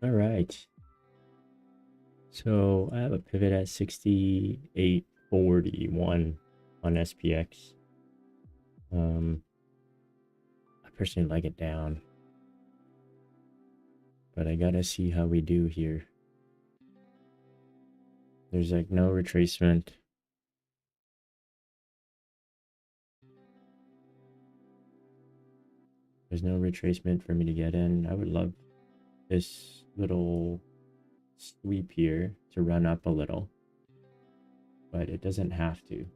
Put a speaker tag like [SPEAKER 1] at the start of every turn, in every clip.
[SPEAKER 1] All right. So I have a pivot at 68.41 on SPX. I personally like it down, but I gotta see how we do here. There's like no retracement. There's no retracement for me to get in. I would love this little sweep here to run up a little, but it doesn't have to.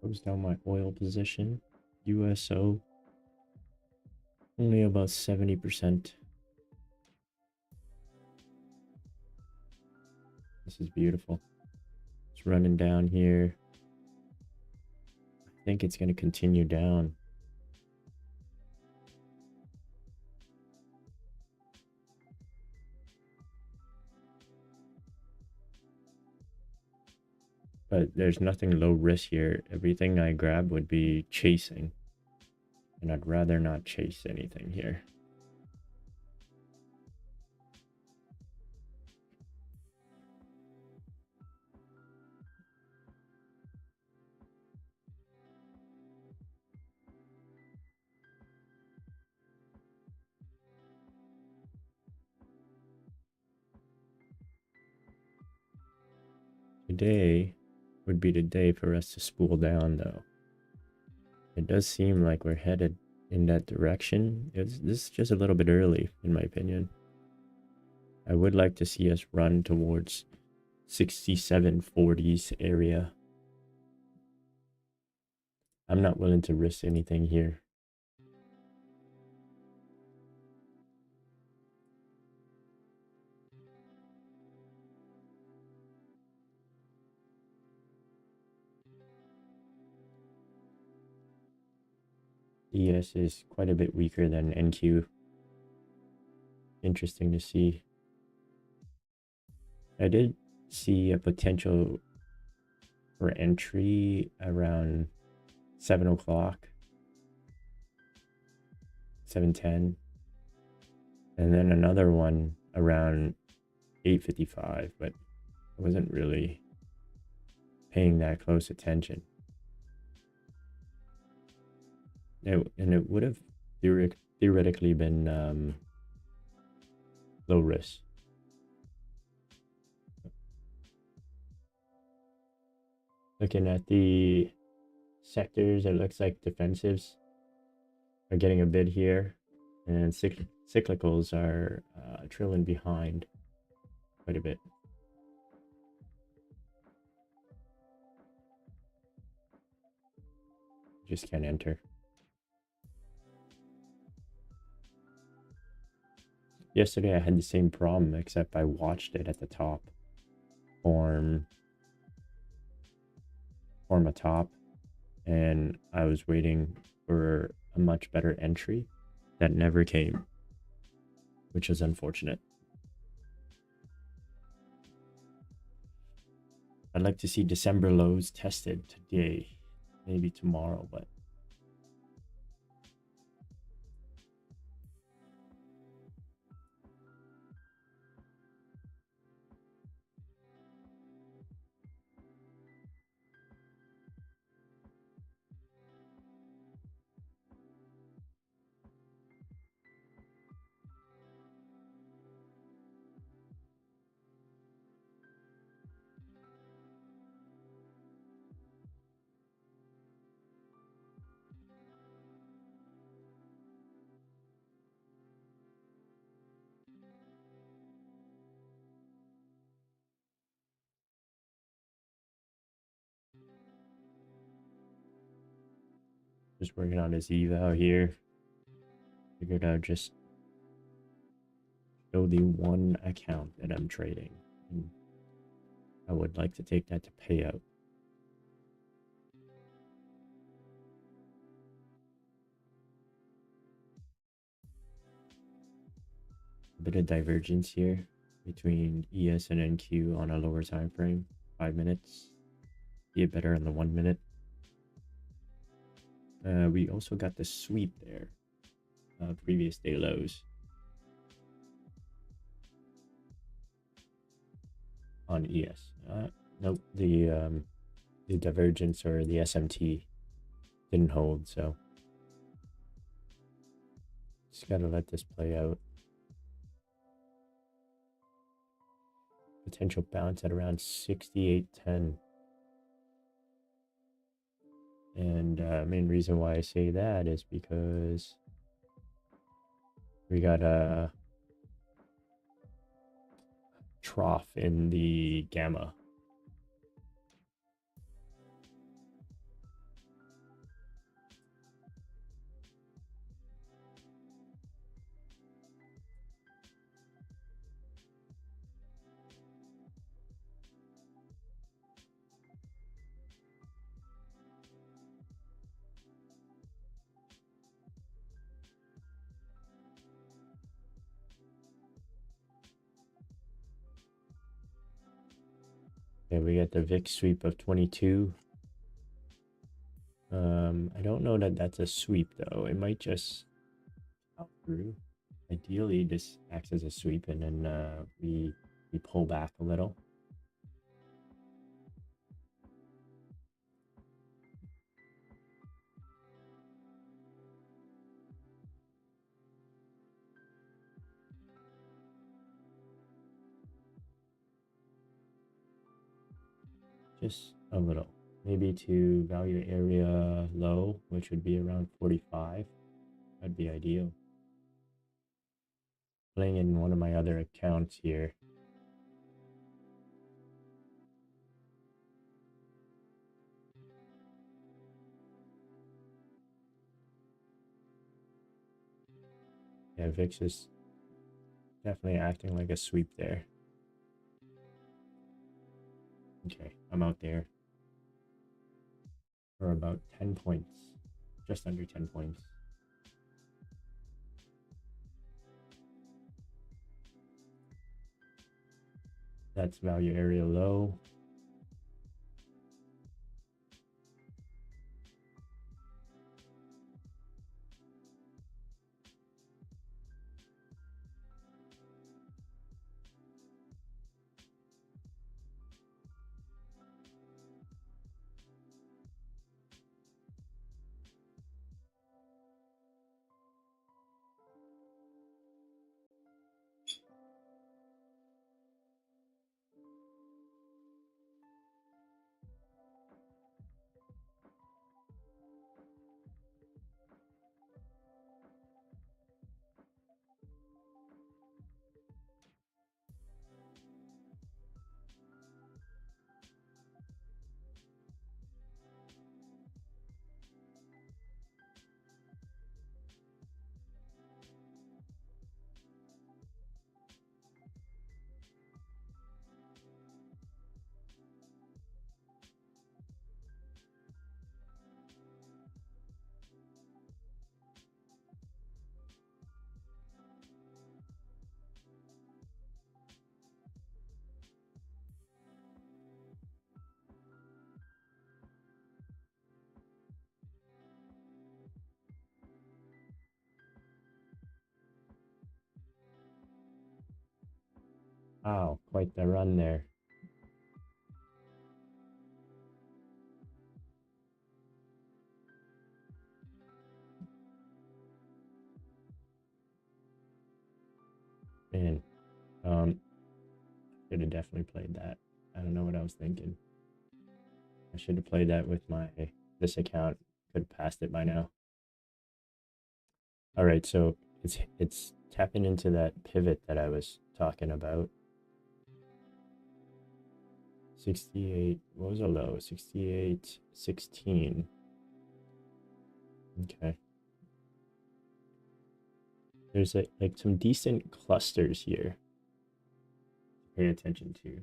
[SPEAKER 1] Close down my oil position. USO only about 70%. This is beautiful. It's running down here. I think it's going to continue down. But there's nothing low risk here. Everything I grab would be chasing. And I'd rather not chase anything here. Today would be the day for us to spool down, though. It does seem like we're headed in that direction. This is just a little bit early, in my opinion. I would like to see us run towards 67.40s area. I'm not willing to risk anything here. ES is quite a bit weaker than NQ. Interesting to see. I did see a potential for entry around 7 o'clock, 7:10, and then another one around 8:55, but I wasn't really paying that close attention. And it would have theoretically been low risk. Looking at the sectors, it looks like defensives are getting a bid here, and cyclicals are trailing behind quite a bit. Just can't enter. Yesterday I had the same problem, except I watched it at the top form a top, and I was waiting for a much better entry that never came, which was unfortunate. I'd like to see December lows tested today, maybe tomorrow, but Just working on his eval here. Figured I'd just show the one account that I'm trading. And I would like to take that to payout. A bit of divergence here between ES and NQ on a lower time frame, 5 minutes. See it better in the 1 minute. We also got the sweep there, previous day lows on ES. Nope, the divergence or the SMT didn't hold, so just gotta let this play out. Potential bounce at around 68.10. And main reason why I say that is because we got a trough in the gamma. Okay, we got the VIX sweep of 22. I don't know that that's a sweep though. It might just out through. Ideally, this acts as a sweep, and then we pull back a little. Just a little. Maybe to value area low, which would be around 45. That'd be ideal. Playing in one of my other accounts here. Yeah, VIX is definitely acting like a sweep there. Okay, I'm out there for about 10 points, just under 10 points. That's value area low. Wow, quite the run there. Man, should have definitely played that. I don't know what I was thinking. I should have played that with this account. Could have passed it by now. All right, so it's tapping into that pivot that I was talking about. 68, what was the low? 68.16. Okay. There's like some decent clusters here to pay attention to.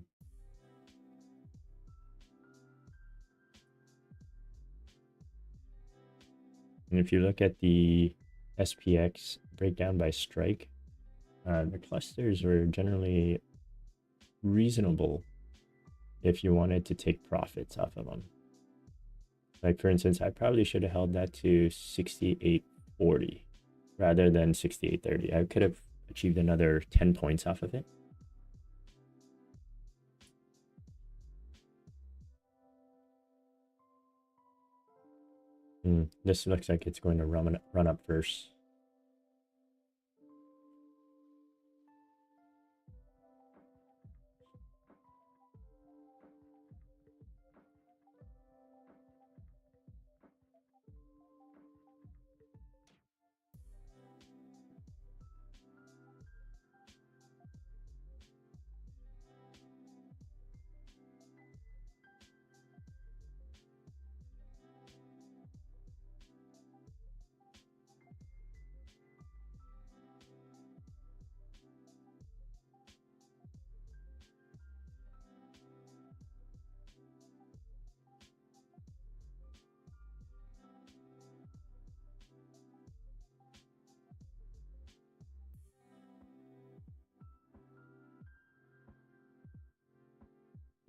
[SPEAKER 1] And if you look at the SPX breakdown by strike, the clusters were generally reasonable if you wanted to take profits off of them. Like for instance, I probably should have held that to 68.40 rather than 68.30. I could have achieved another 10 points off of it. This looks like it's going to run up first.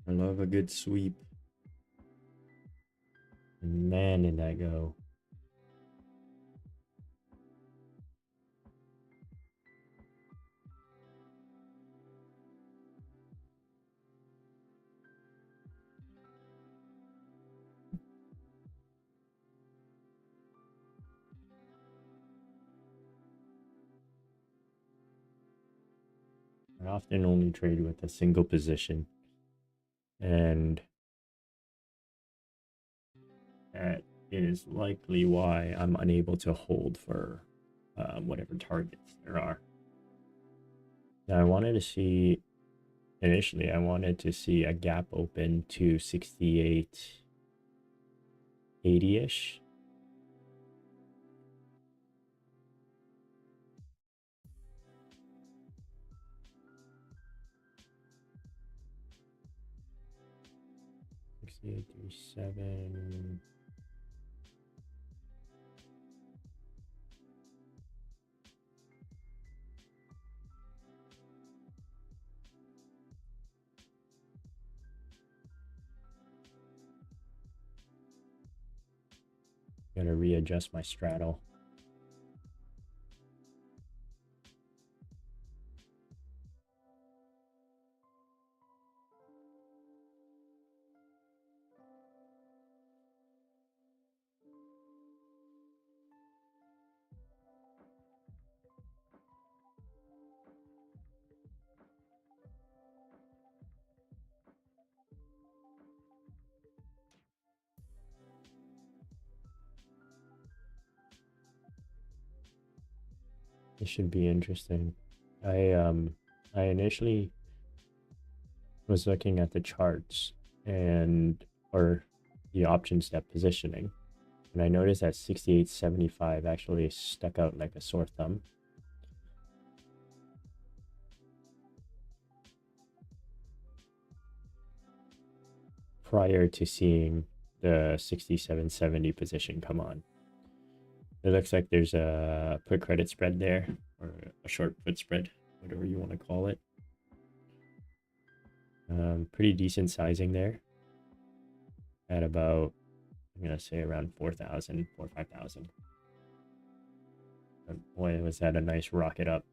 [SPEAKER 1] I love a good sweep. And man, did that go. I often only trade with a single position, and that is likely why I'm unable to hold for whatever targets there are. Now, I wanted to see, initially, I wanted to see a gap open to 68.80-ish. $68.37. Gotta readjust my straddle. This should be interesting. I initially was looking at the charts or the option step positioning, and I noticed that 68.75 actually stuck out like a sore thumb. Prior to seeing the 67.70 position come on. It looks like there's a put credit spread there, or a short put spread, whatever you want to call it. Pretty decent sizing there at about, I'm going to say around 4,000, 5,000. Boy, was that a nice rocket up.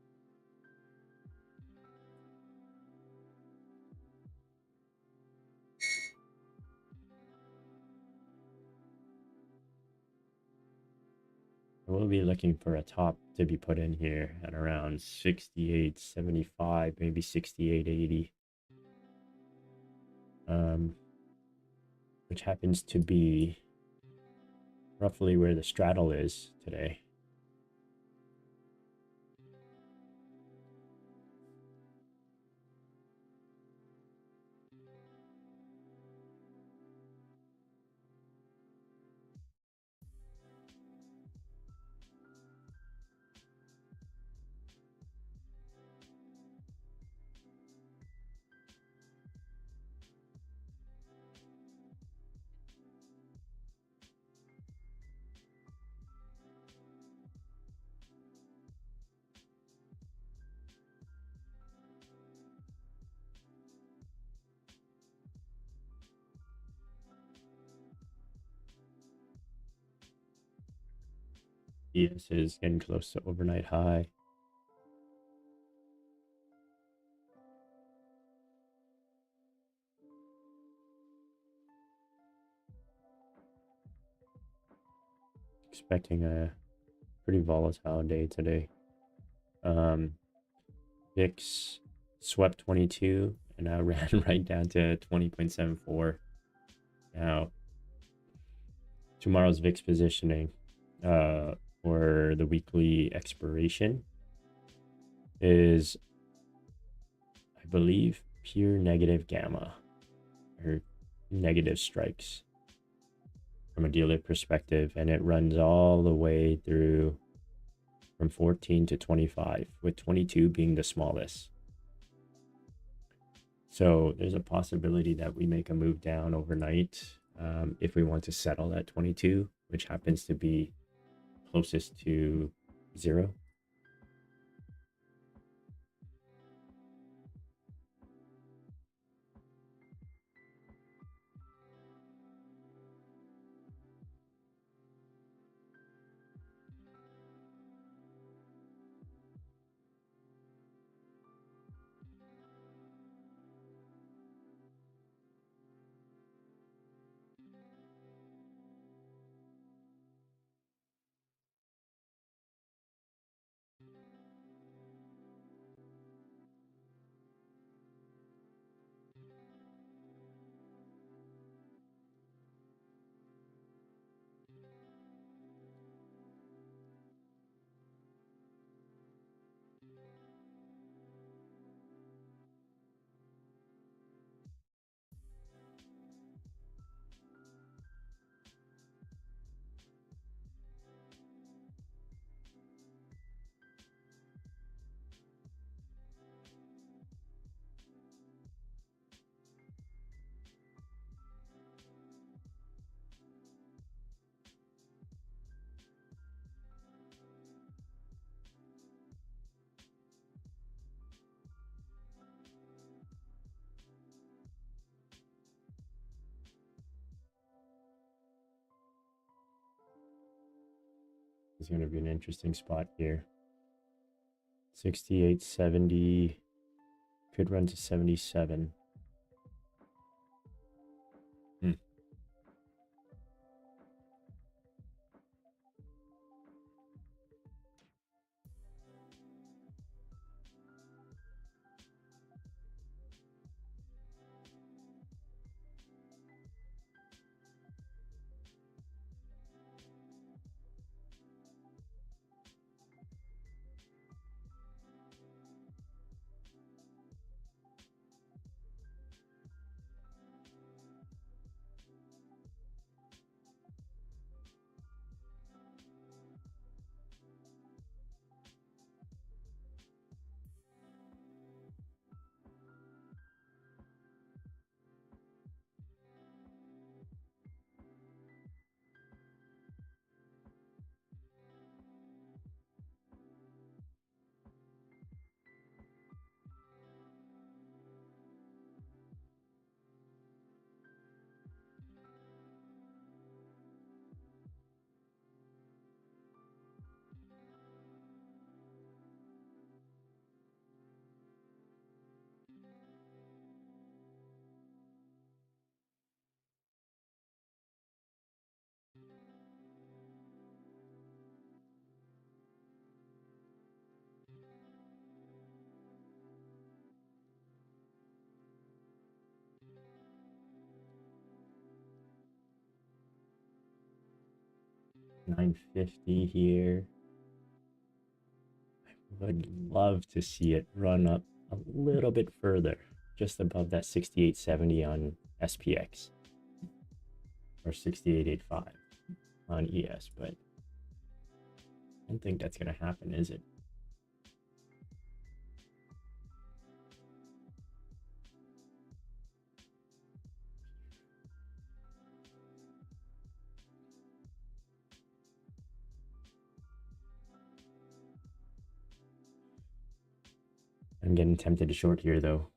[SPEAKER 1] We'll be looking for a top to be put in here at around 68.75, maybe 68.80. Which happens to be roughly where the straddle is today. ES is getting close to overnight high. Expecting a pretty volatile day today. VIX swept 22 and now ran right down to 20.74. Now, tomorrow's VIX positioning for the weekly expiration is, I believe, pure negative gamma or negative strikes from a dealer perspective, and it runs all the way through from 14 to 25, with 22 being the smallest. So there's a possibility that we make a move down overnight if we want to settle at 22, which happens to be closest to 0. It's going to be an interesting spot here. 68.70 could run to 77. 950 here. I would love to see it run up a little bit further, just above that 68.70 on SPX or 68.85 on ES, but I don't think that's going to happen, is it? I'm getting tempted to short here, though.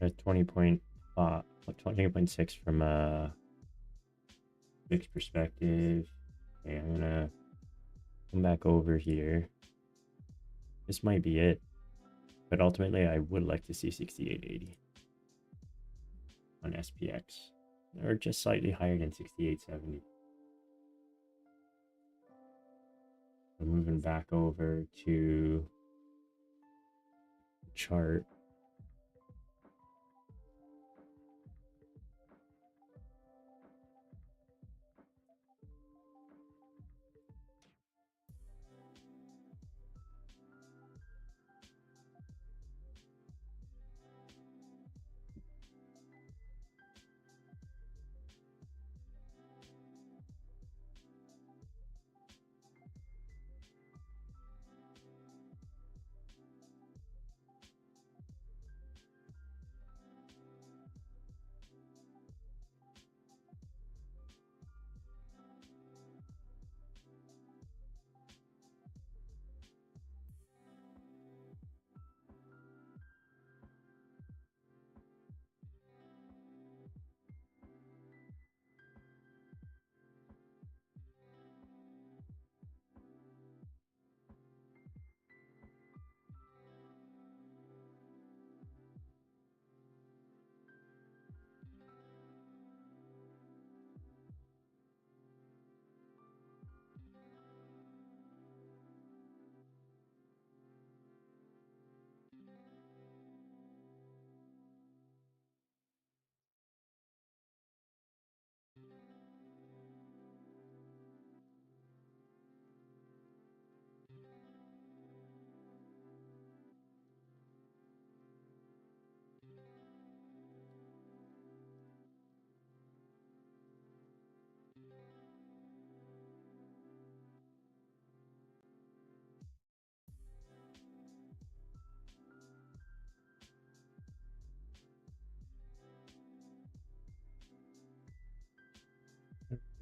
[SPEAKER 1] At 20.5, 20.6 from a fixed perspective. Okay, I'm gonna come back over here. This might be it, but ultimately I would like to see 68.80 on SPX, or just slightly higher than 68.70. So moving back over to the chart.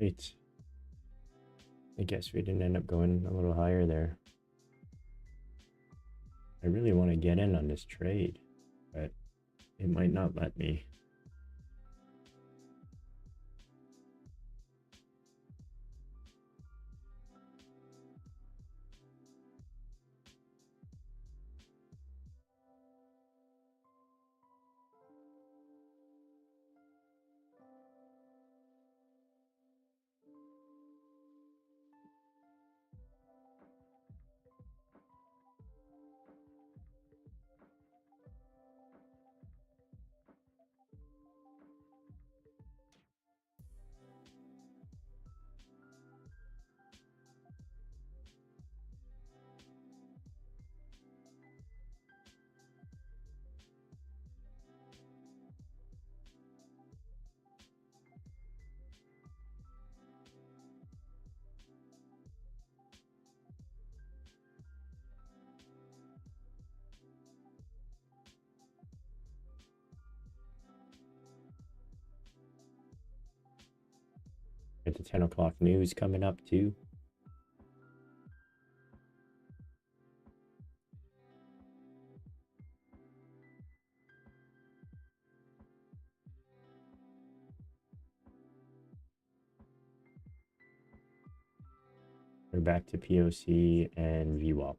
[SPEAKER 1] Right. I guess we didn't end up going a little higher there. I really want to get in on this trade, but it might not let me. Get the 10 o'clock news coming up too. We're back to POC and VWAP.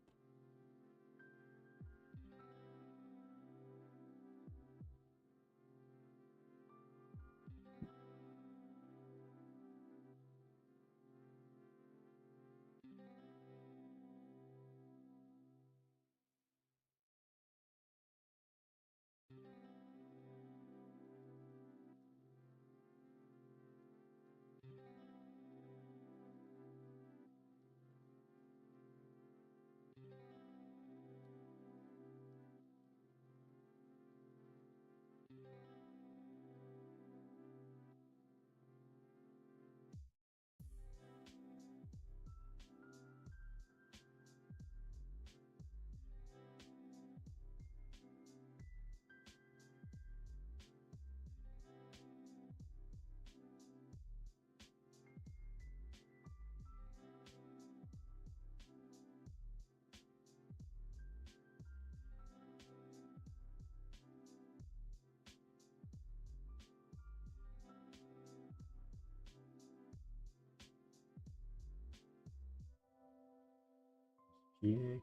[SPEAKER 1] GX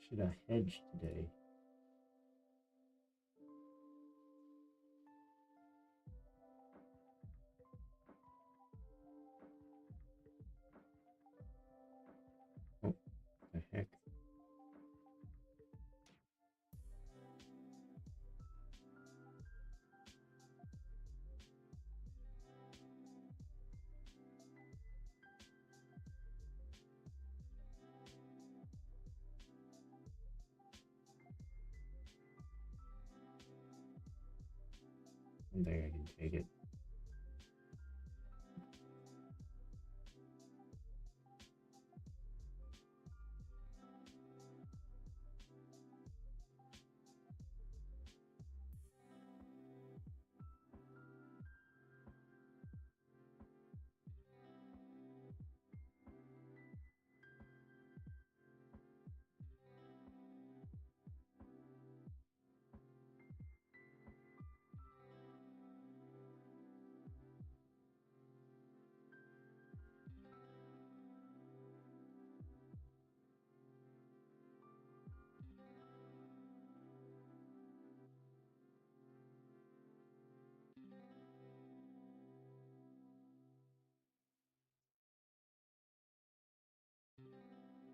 [SPEAKER 1] should have hedged today. Oh, the heck. I don't think I can take it.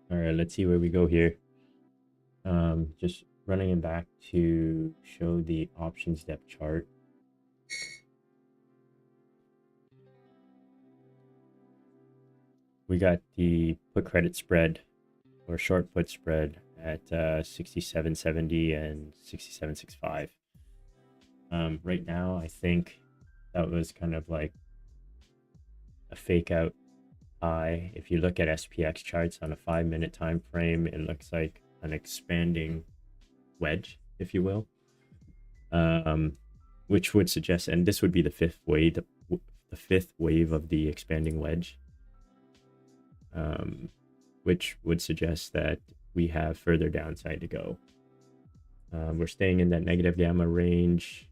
[SPEAKER 1] All right, let's see where we go here. Just running it back to show the options depth chart. We got the put credit spread or short put spread at 67.70 and 67.65. Right now, I think that was kind of like a fake out high. If you look at SPX charts on a 5-minute time frame, it looks like an expanding wedge, if you will, which would suggest, and this would be the fifth wave, the fifth wave of the expanding wedge, which would suggest that we have further downside to go. We're staying in that negative gamma range,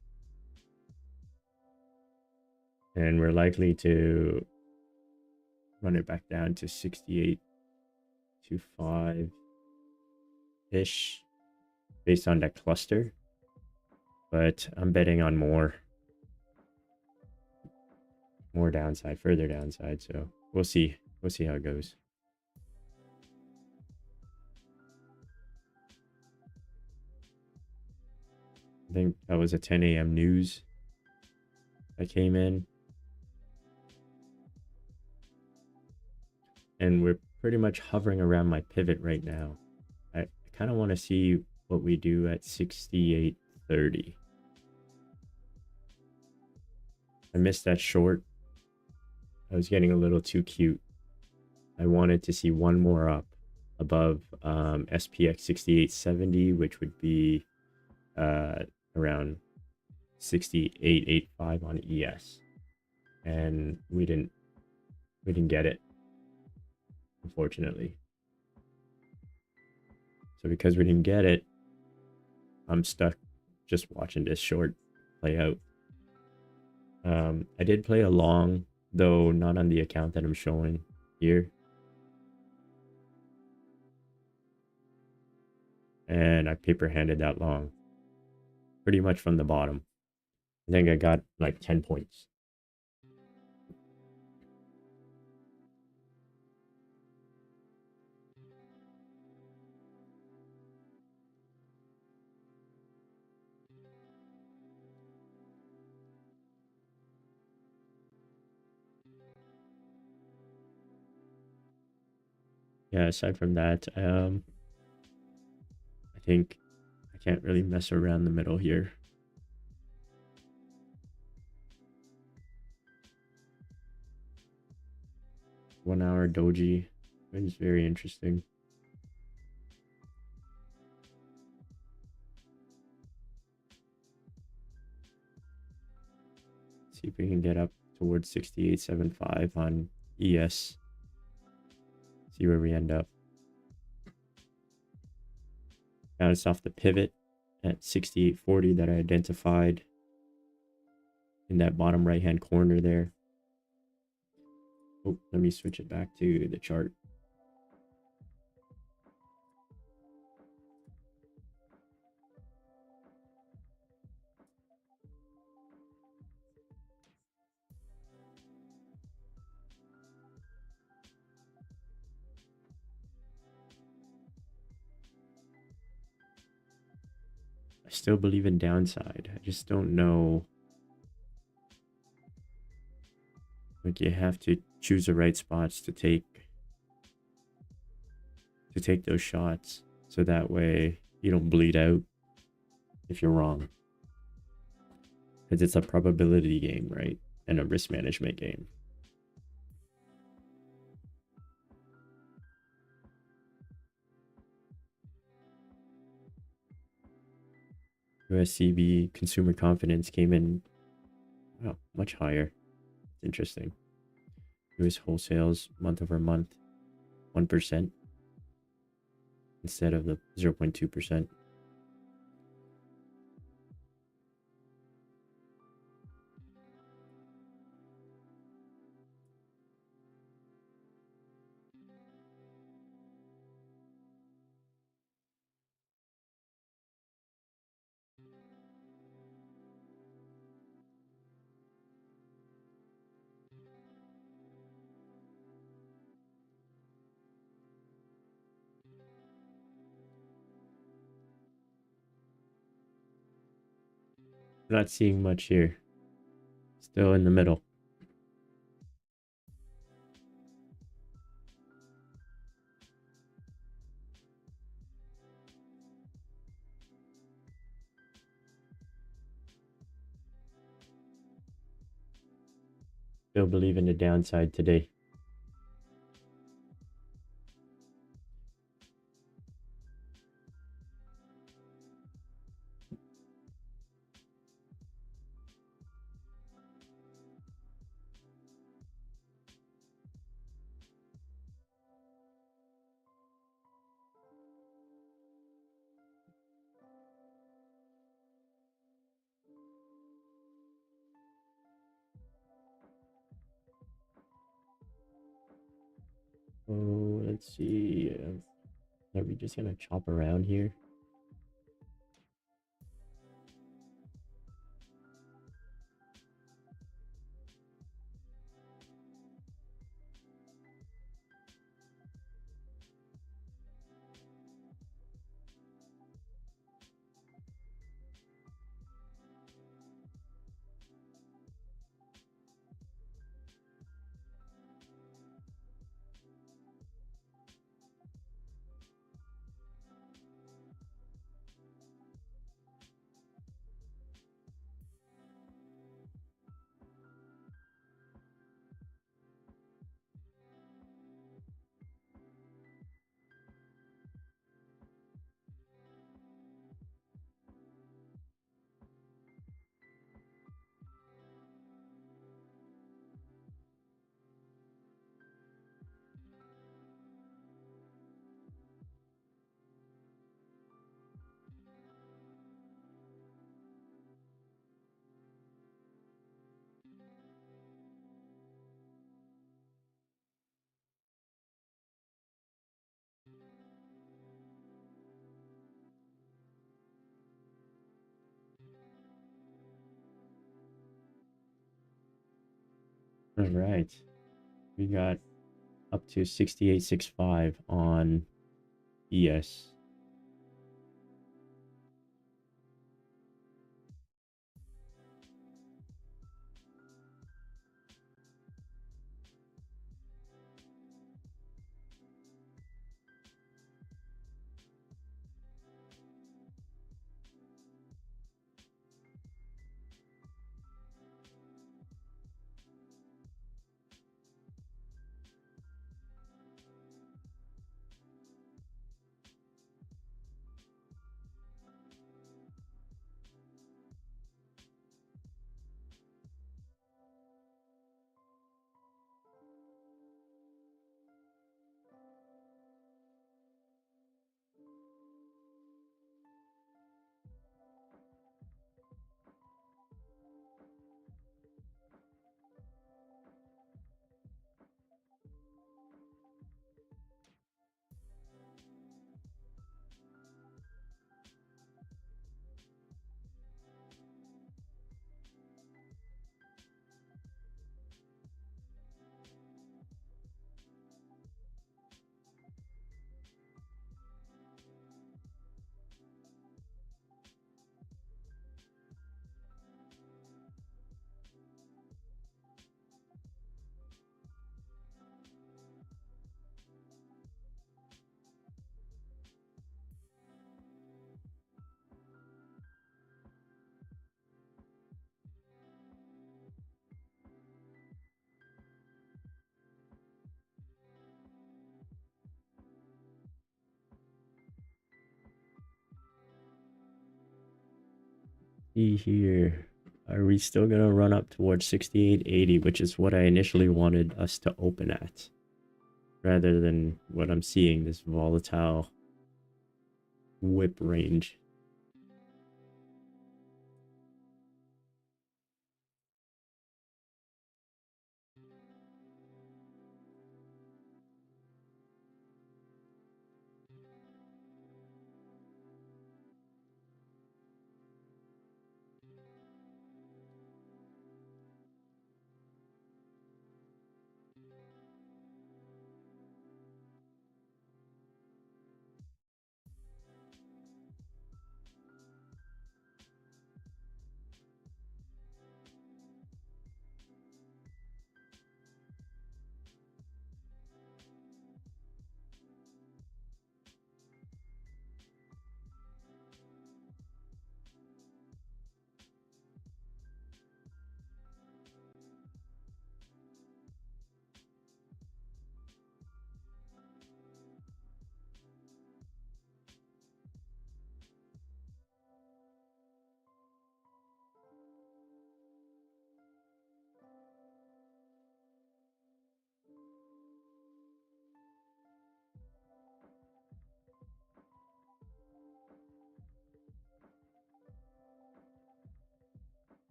[SPEAKER 1] and we're likely to run it back down to 68.25 ish based on that cluster, but I'm betting on more downside, further downside. So we'll see how it goes. I think that was a 10 a.m. news that came in, and we're pretty much hovering around my pivot right now. I kind of want to see what we do at 68.30. I missed that short. I was getting a little too cute. I wanted to see one more up above SPX 68.70, which would be around 68.85 on ES, and we didn't get it, unfortunately. So because we didn't get it, I'm stuck just watching this short play out. I did play a long, though not on the account that I'm showing here, and I paper handed that long pretty much from the bottom. I think I got like 10 points. Yeah, aside from that, I think I can't really mess around the middle here. One hour doji is very interesting. See if we can get up towards 68.75 on ES. See where we end up. Bounced off the pivot at 68.40 that I identified in that bottom right hand corner there. Oh, let me switch it back to the chart. I still believe in downside. I just don't know. Like, you have to choose the right spots to take those shots, so that way you don't bleed out if you're wrong. Because it's a probability game, right? And a risk management game. USCB consumer confidence came in, wow, much higher. It's interesting. US wholesales month over month, 1% instead of the 0.2%. Not seeing much here. Still in the middle. Still believe in the downside today. Oh, let's see. Are we just gonna chop around here? All right. We got up to 68.65 on ES. See here. Are we still gonna run up towards 68.80, which is what I initially wanted us to open at, rather than what I'm seeing, this volatile whip range?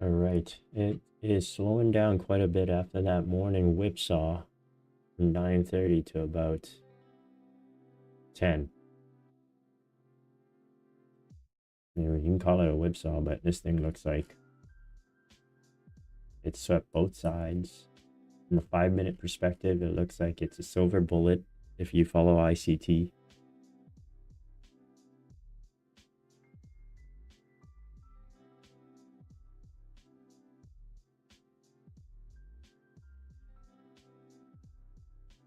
[SPEAKER 1] All right, it is slowing down quite a bit after that morning whipsaw from 9:30 to about 10. You know, you can call it a whipsaw, but this thing looks like it swept both sides. From a 5-minute perspective, it looks like it's a silver bullet if you follow ICT.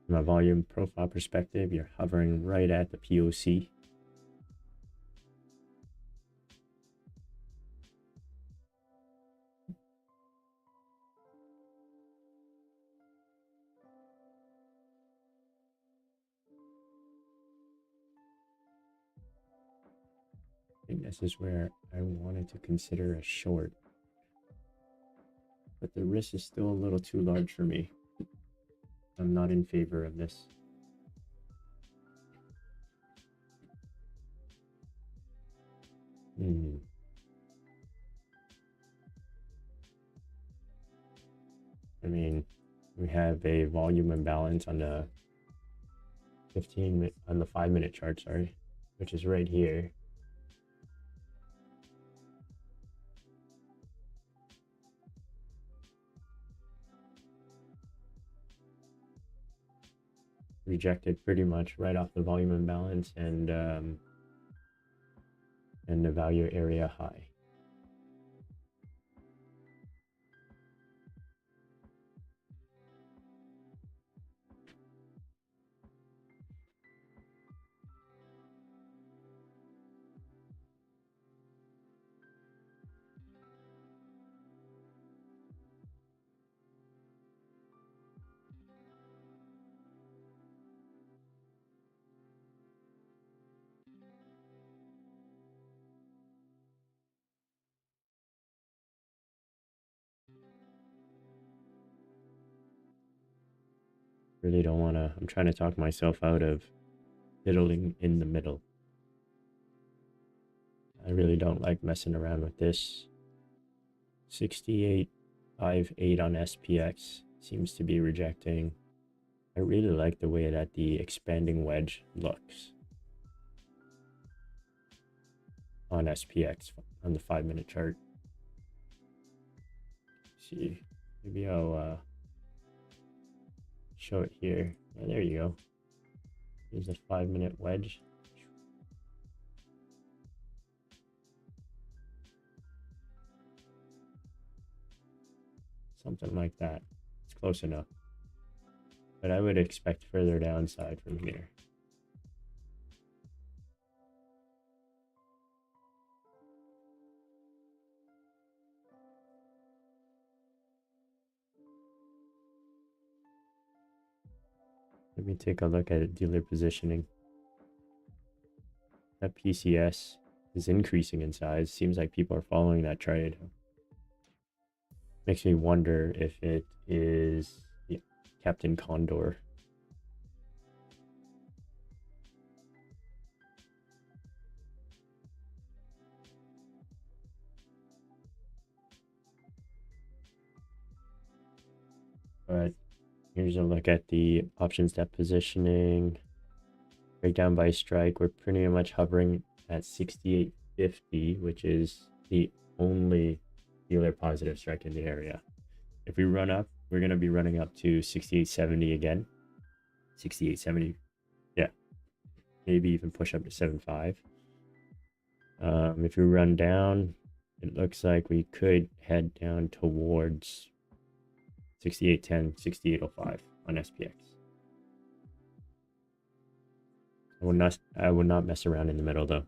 [SPEAKER 1] From a volume profile perspective, you're hovering right at the POC. I think this is where I wanted to consider a short, but the risk is still a little too large for me. I'm not in favor of this. I mean, we have a volume imbalance on the 5-minute chart, sorry, which is right here. Rejected pretty much right off the volume imbalance and the value area high. Really don't want to. I'm trying to talk myself out of fiddling in the middle. I really don't like messing around with this. 68.58 on SPX seems to be rejecting. I really like the way that the expanding wedge looks on SPX on the 5-minute chart. See, maybe I'll show it here. Yeah, there you go. Here's a 5-minute wedge. Something like that. It's close enough. But I would expect further downside from here. Let me take a look at dealer positioning. That PCS is increasing in size. Seems like people are following that trade. Makes me wonder if it is Captain Condor. But here's a look at the option step positioning. Breakdown by strike. We're pretty much hovering at 68.50, which is the only dealer positive strike in the area. If we run up, we're going to be running up to 68.70 again. 68.70. Yeah. Maybe even push up to 7.5. If we run down, it looks like we could head down towards 68.10, 68.05 on SPX. I would not mess around in the middle though.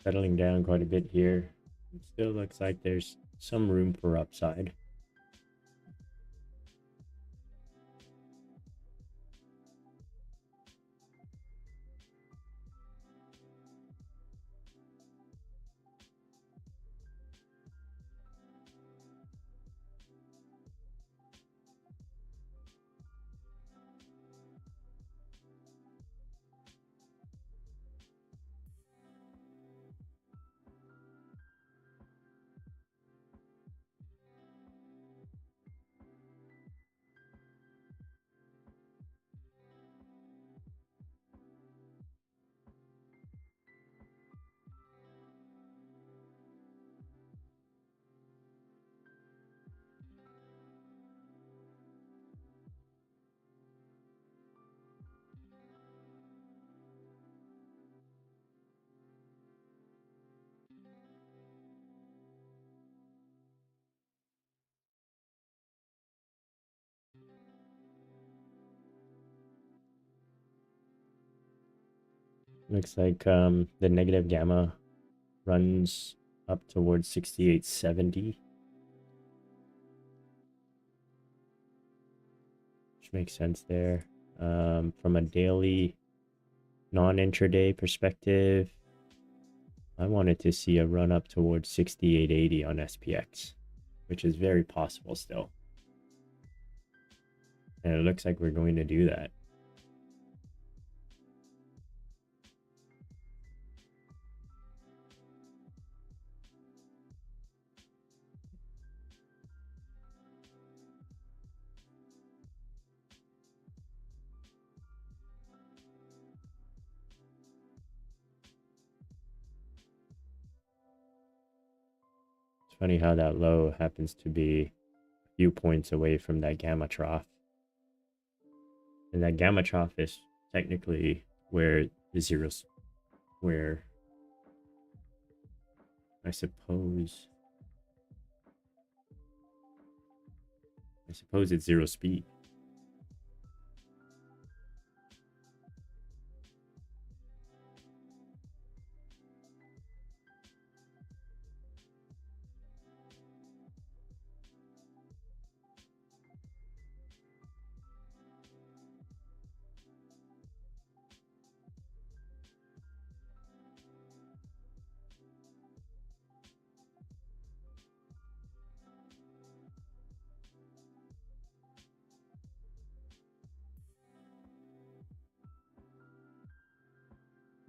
[SPEAKER 1] Settling down quite a bit here. It still looks like there's some room for upside. Looks like the negative gamma runs up towards 68.70. makes sense there. From a daily non-intraday perspective, I wanted to see a run up towards 68.80 on SPX, which is very possible still. And it looks like we're going to do that. It's funny how that low happens to be a few points away from that gamma trough. And that gamma trough is technically where the zeros, where I suppose it's zero speed.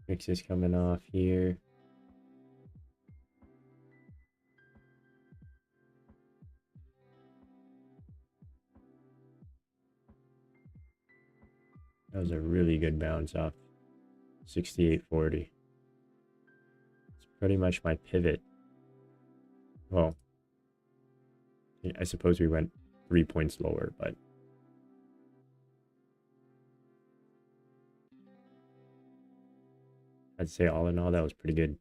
[SPEAKER 1] Mix is coming off here. That was a really good bounce off 68.40. It's pretty much my pivot. Well, I suppose we went 3 points lower, but I'd say all in all, that was pretty good.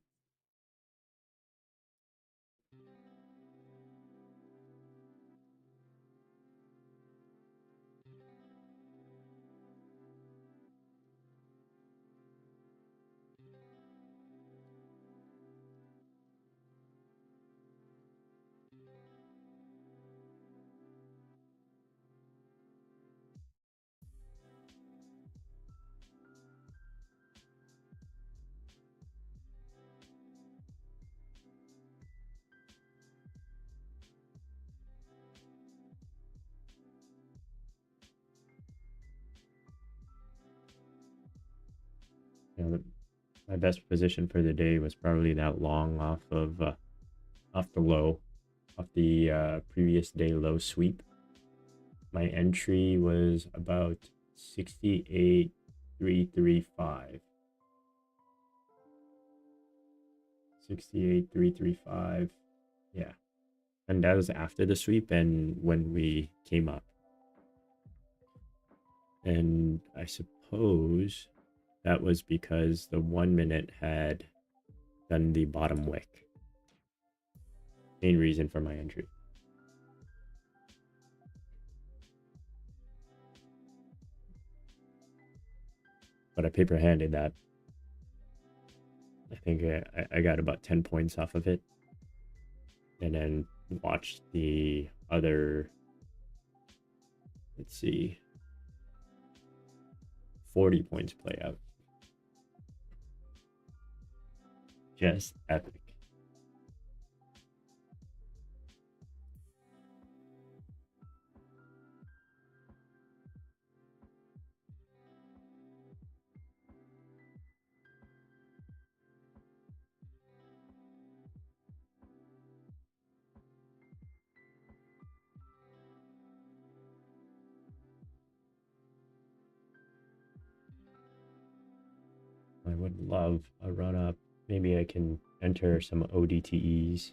[SPEAKER 1] You know, my best position for the day was probably that long off the low, off the previous day low sweep. My entry was about 68.335. 68.335. Yeah. And that was after the sweep and when we came up. And I suppose that was because the 1 minute had done the bottom wick. Main reason for my entry. But I paper handed that. I think I got about 10 points off of it. And then watched the other, let's see, 40 points play out. Just epic. I would love a run up. Maybe I can enter some ODTEs.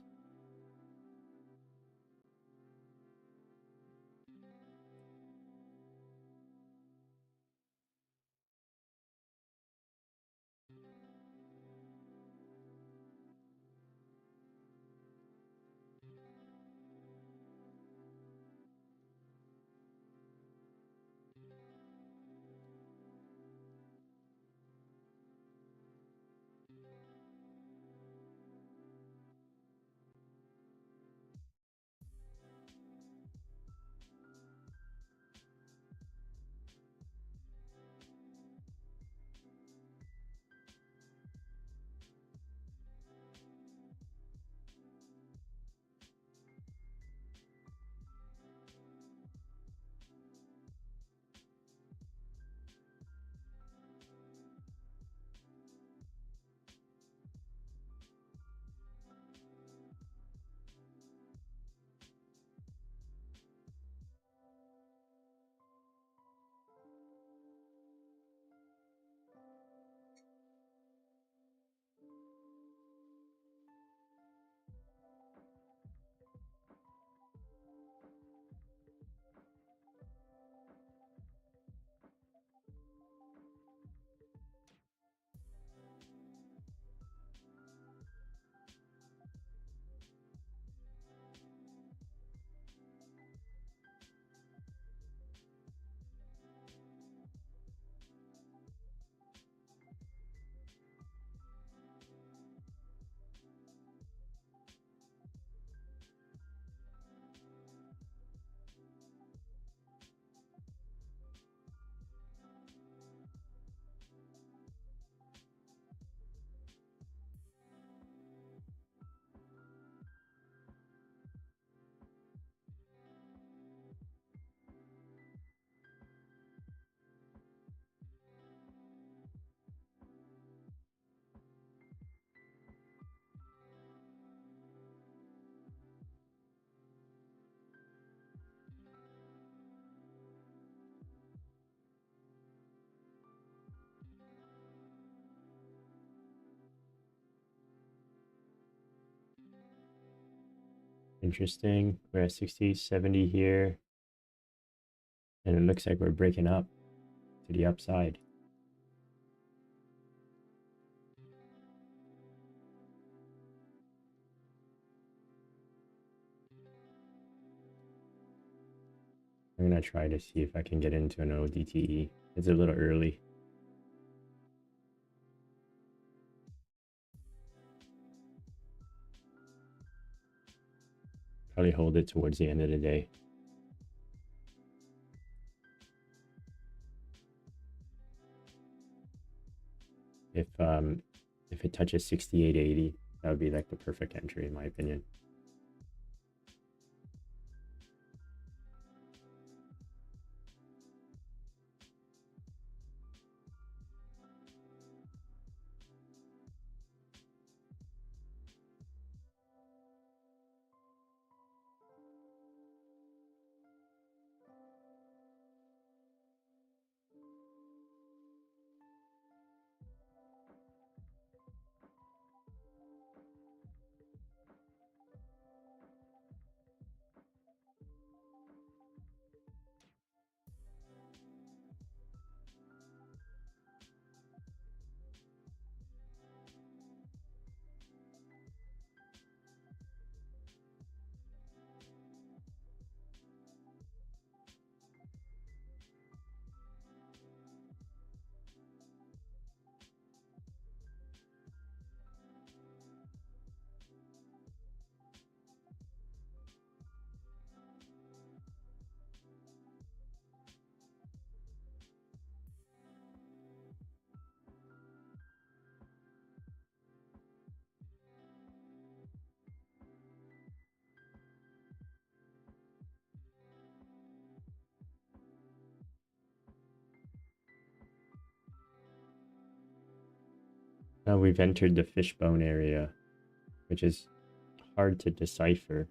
[SPEAKER 1] Interesting. We're at 60, 70 here. And it looks like we're breaking up to the upside. I'm gonna try to see if I can get into an ODTE. It's a little early. Probably hold it towards the end of the day. If it touches 68.80, that would be like the perfect entry in my opinion. Now we've entered the fishbone area, which is hard to decipher.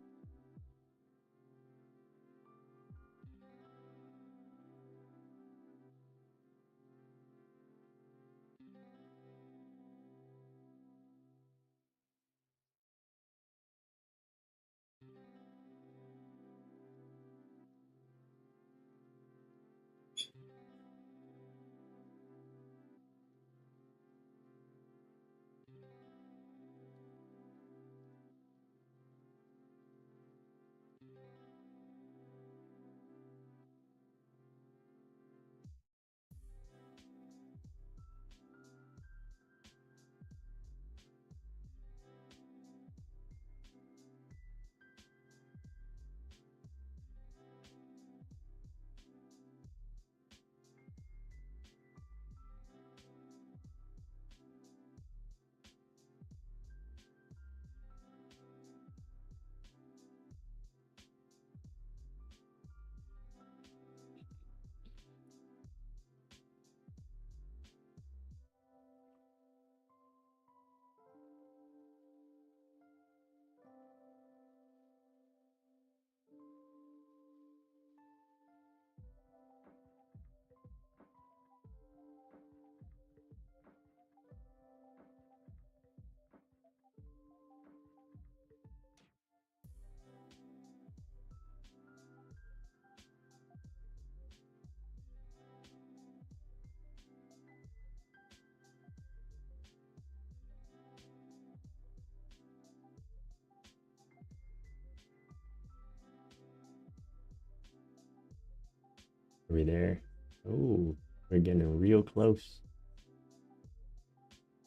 [SPEAKER 1] Are we there? Oh, we're getting real close.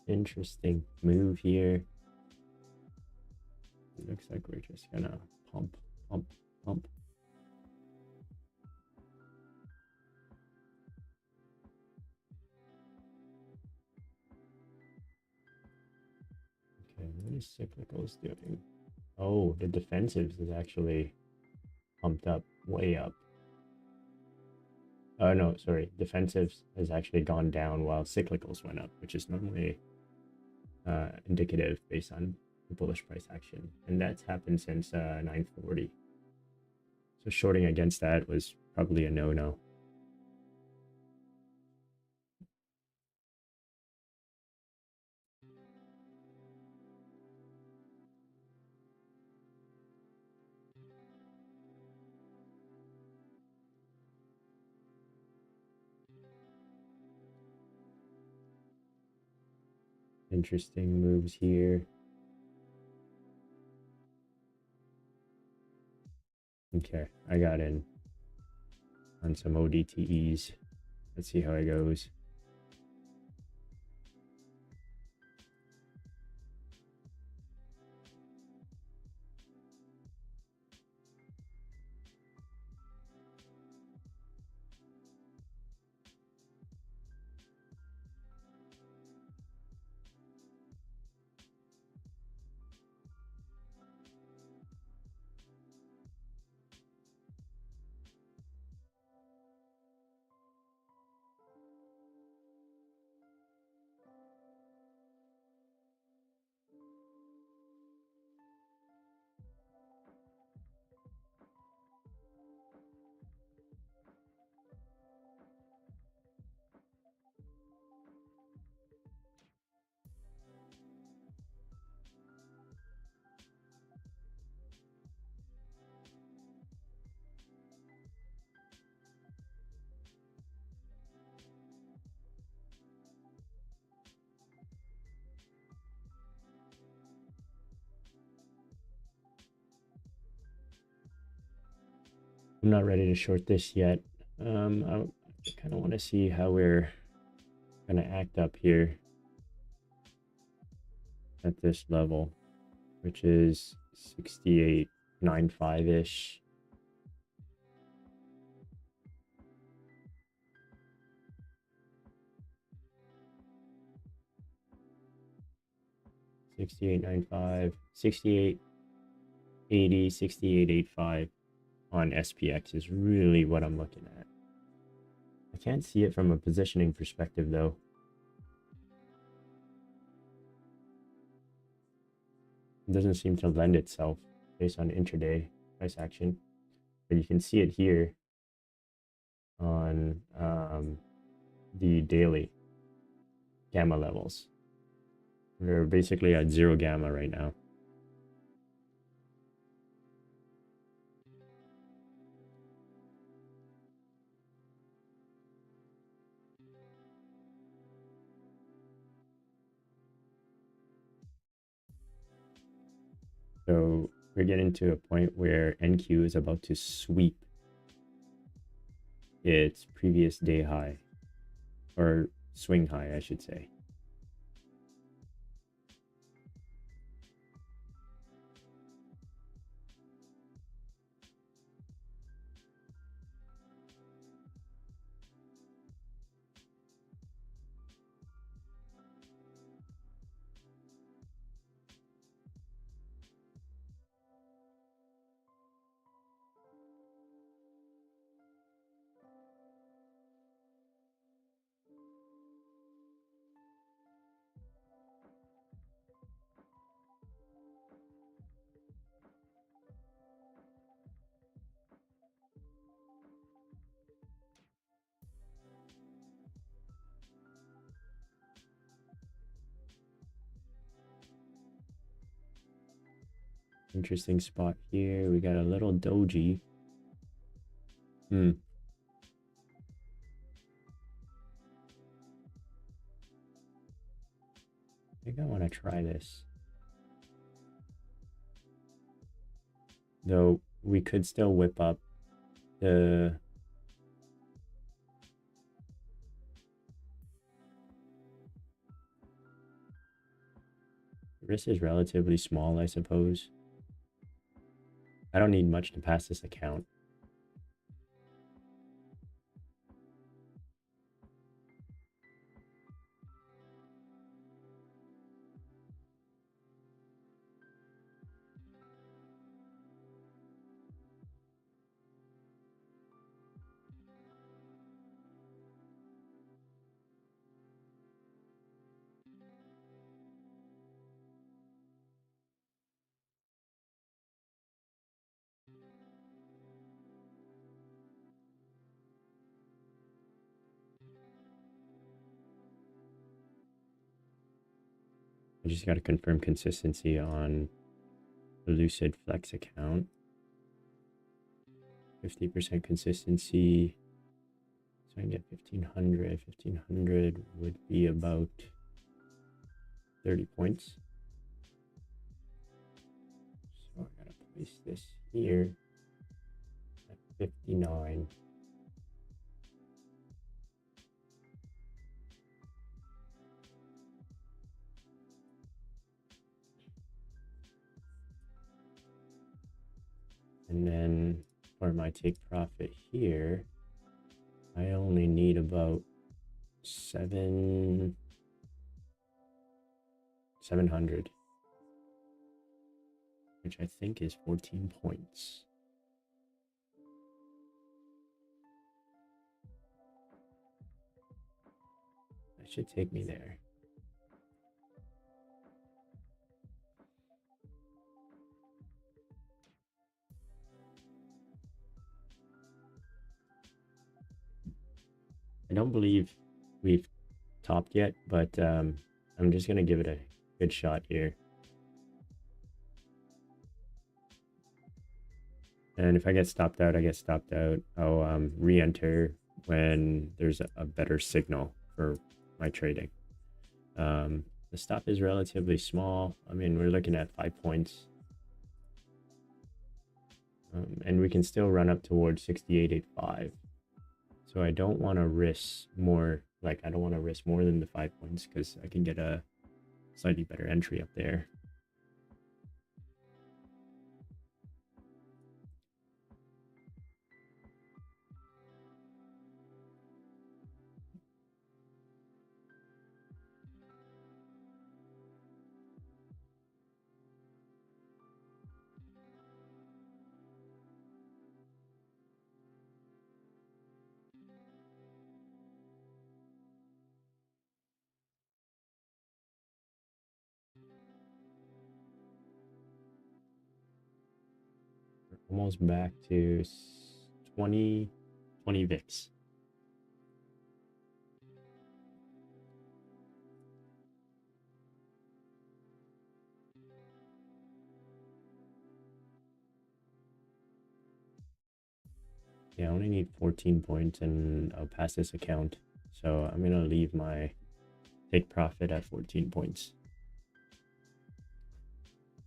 [SPEAKER 1] Interesting move here. It looks like we're just gonna pump, pump, pump. Okay, what is cyclicals doing? Oh, the defensives is actually pumped up, way up. Oh no, sorry. Defensives has actually gone down while cyclicals went up, which is normally indicative based on bullish price action. And that's happened since 940. So shorting against that was probably a no-no. Interesting moves here. Okay, I got in on some ODTEs. Let's see how it goes. I'm not ready to short this yet. I kind of want to see how we're going to act up here at this level, which is 68.95-ish. $68.95, $68.80, $68.85 on SPX is really what I'm looking at. I can't see it from a positioning perspective though. It doesn't seem to lend itself based on intraday price action, but you can see it here on the daily gamma levels. We're basically at 0 gamma right now. So we're getting to a point where NQ is about to sweep its previous day high, or swing high, I should say. Interesting spot here. We got a little doji. I think I want to try this. Though we could still whip up the risk is relatively small, I suppose. I don't need much to pass this account. I just got to confirm consistency on the Lucid Flex account. 50% consistency. So I can get 1500. 1500 would be about 30 points. So I gotta place this here at 59. And then for my take profit here, I only need about 700, which I think is 14 points. That should take me there. I don't believe we've topped yet, but I'm just gonna give it a good shot here. And if I get stopped out, I get stopped out. I'll re-enter when there's a better signal for my trading. The stop is relatively small. I mean, we're looking at 5 points. And we can still run up towards 68.85. So I don't want to risk more, like I don't want to risk more than the 5 points because I can get a slightly better entry up there. Almost back to 20 VIX. Yeah, I only need 14 points and I'll pass this account. So I'm gonna leave my take profit at 14 points.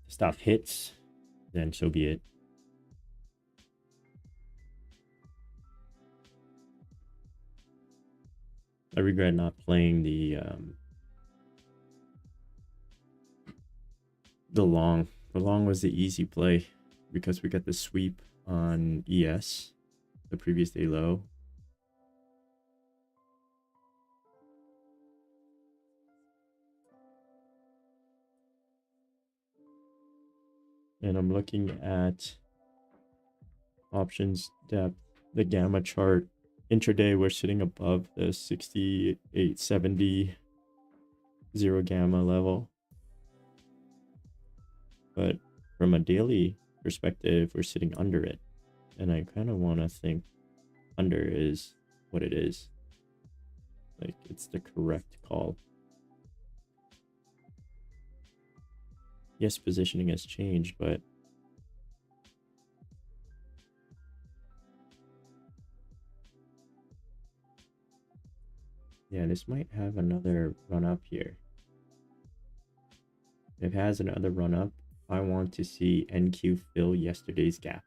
[SPEAKER 1] If stop hits, then so be it. I regret not playing the long. The long was the easy play because we got the sweep on ES, the previous day low. And I'm looking at options depth, the gamma chart. Intraday, we're sitting above the 68.70 zero gamma level. But from a daily perspective, we're sitting under it. And I kind of want to think under is what it is. Like, it's the correct call. Yes, positioning has changed, but yeah, this might have another run up here. If it has another run up, I want to see NQ fill yesterday's gap,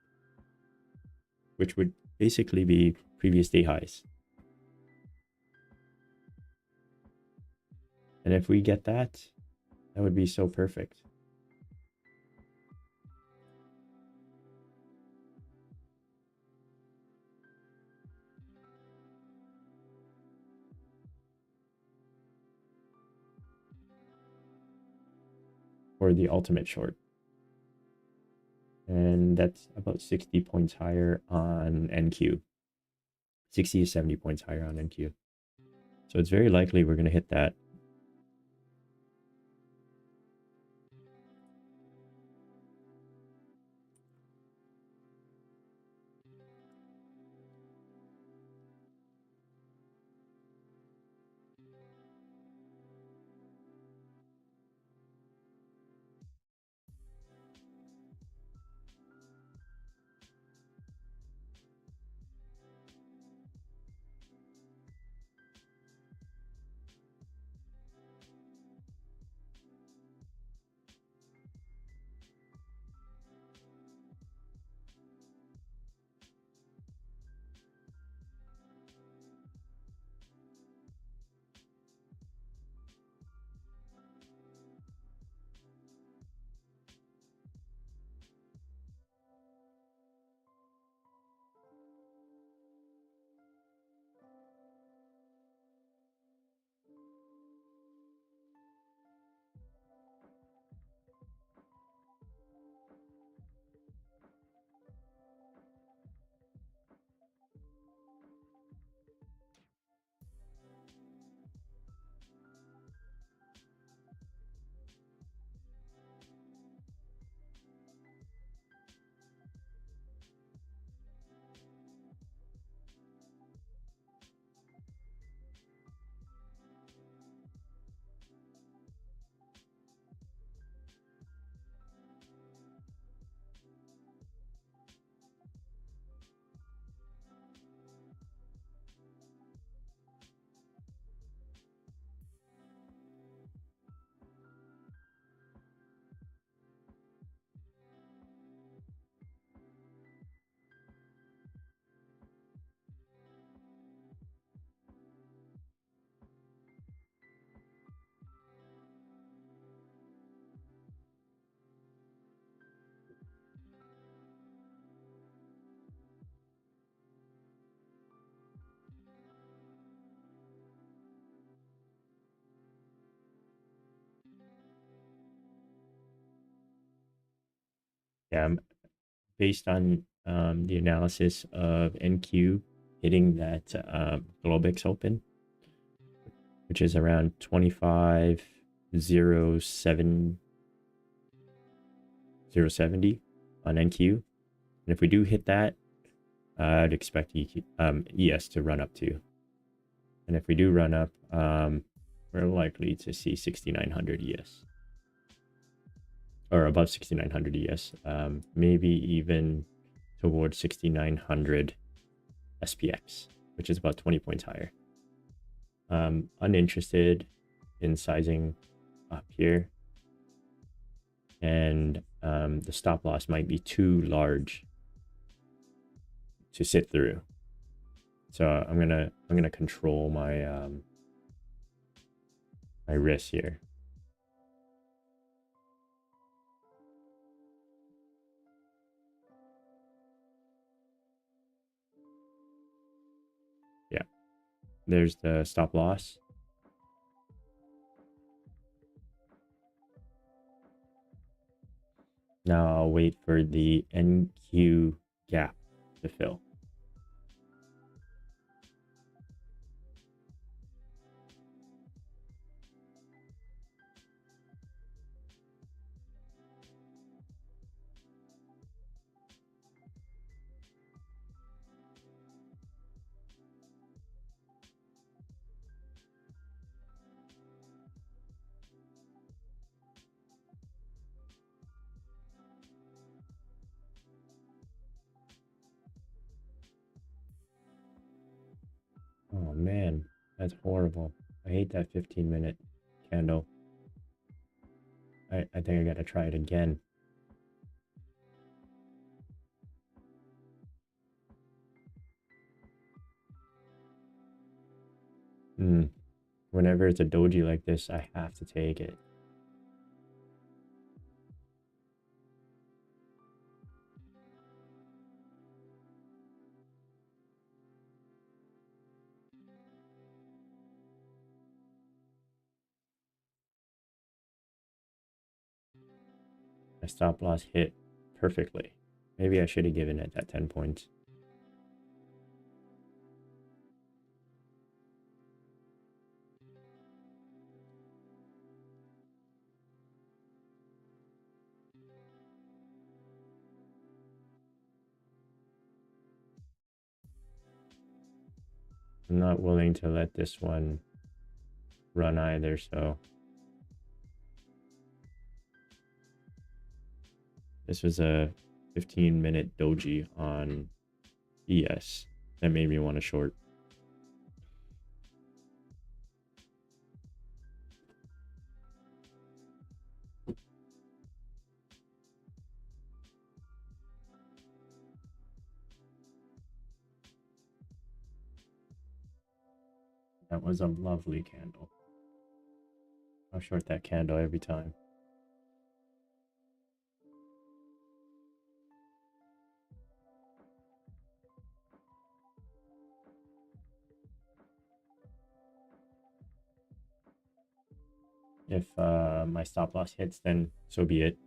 [SPEAKER 1] which would basically be previous day highs. And if we get that, that would be so perfect. Or the ultimate short. And that's about 60 points higher on NQ. 60 to 70 points higher on NQ. So it's very likely we're going to hit that. Yeah, based on the analysis of NQ hitting that Globix open, which is around 25.07 on NQ. And if we do hit that, I'd expect ES to run up too. And if we do run up, we're likely to see 6,900 ES. Or above 6,900 ES. Maybe even towards 6,900 SPX, which is about 20 points higher. Uninterested in sizing up here. And the stop loss might be too large to sit through. So I'm gonna control my my risk here. Yeah, there's the stop loss. Now I'll wait for the NQ gap to fill. Oh man, that's horrible. I hate that 15-minute candle. I think I gotta try it again. Whenever it's a doji like this, I have to take it. My stop loss hit perfectly. Maybe I should have given it that 10 points. I'm not willing to let this one run either, so this was a 15-minute doji on ES that made me want to short. That was a lovely candle. I'll short that candle every time. If my stop loss hits, then so be it.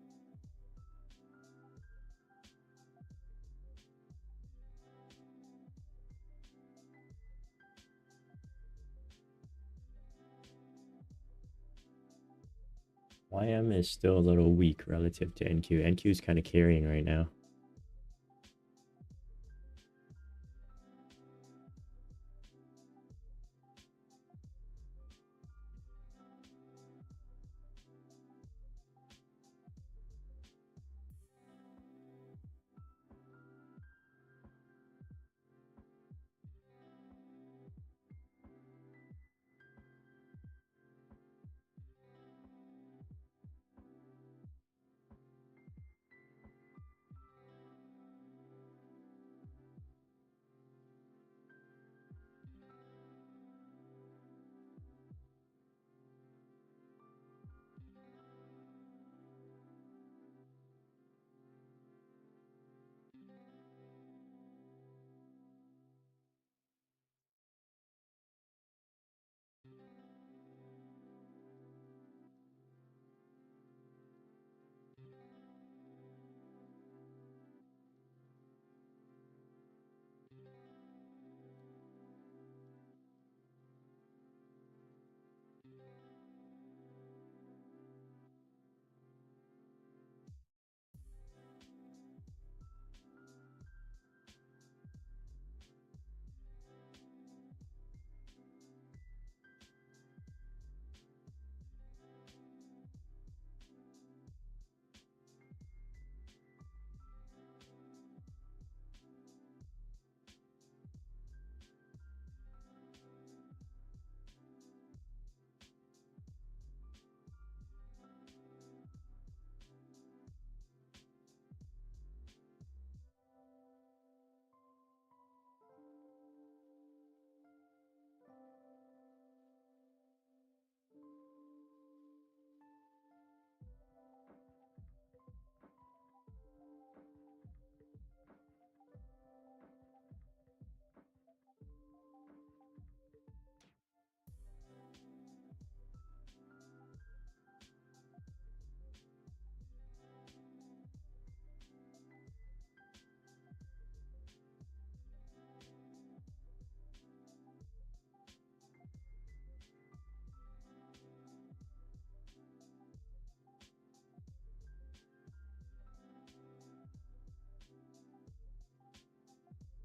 [SPEAKER 1] YM is still a little weak relative to NQ. NQ is kind of carrying right now.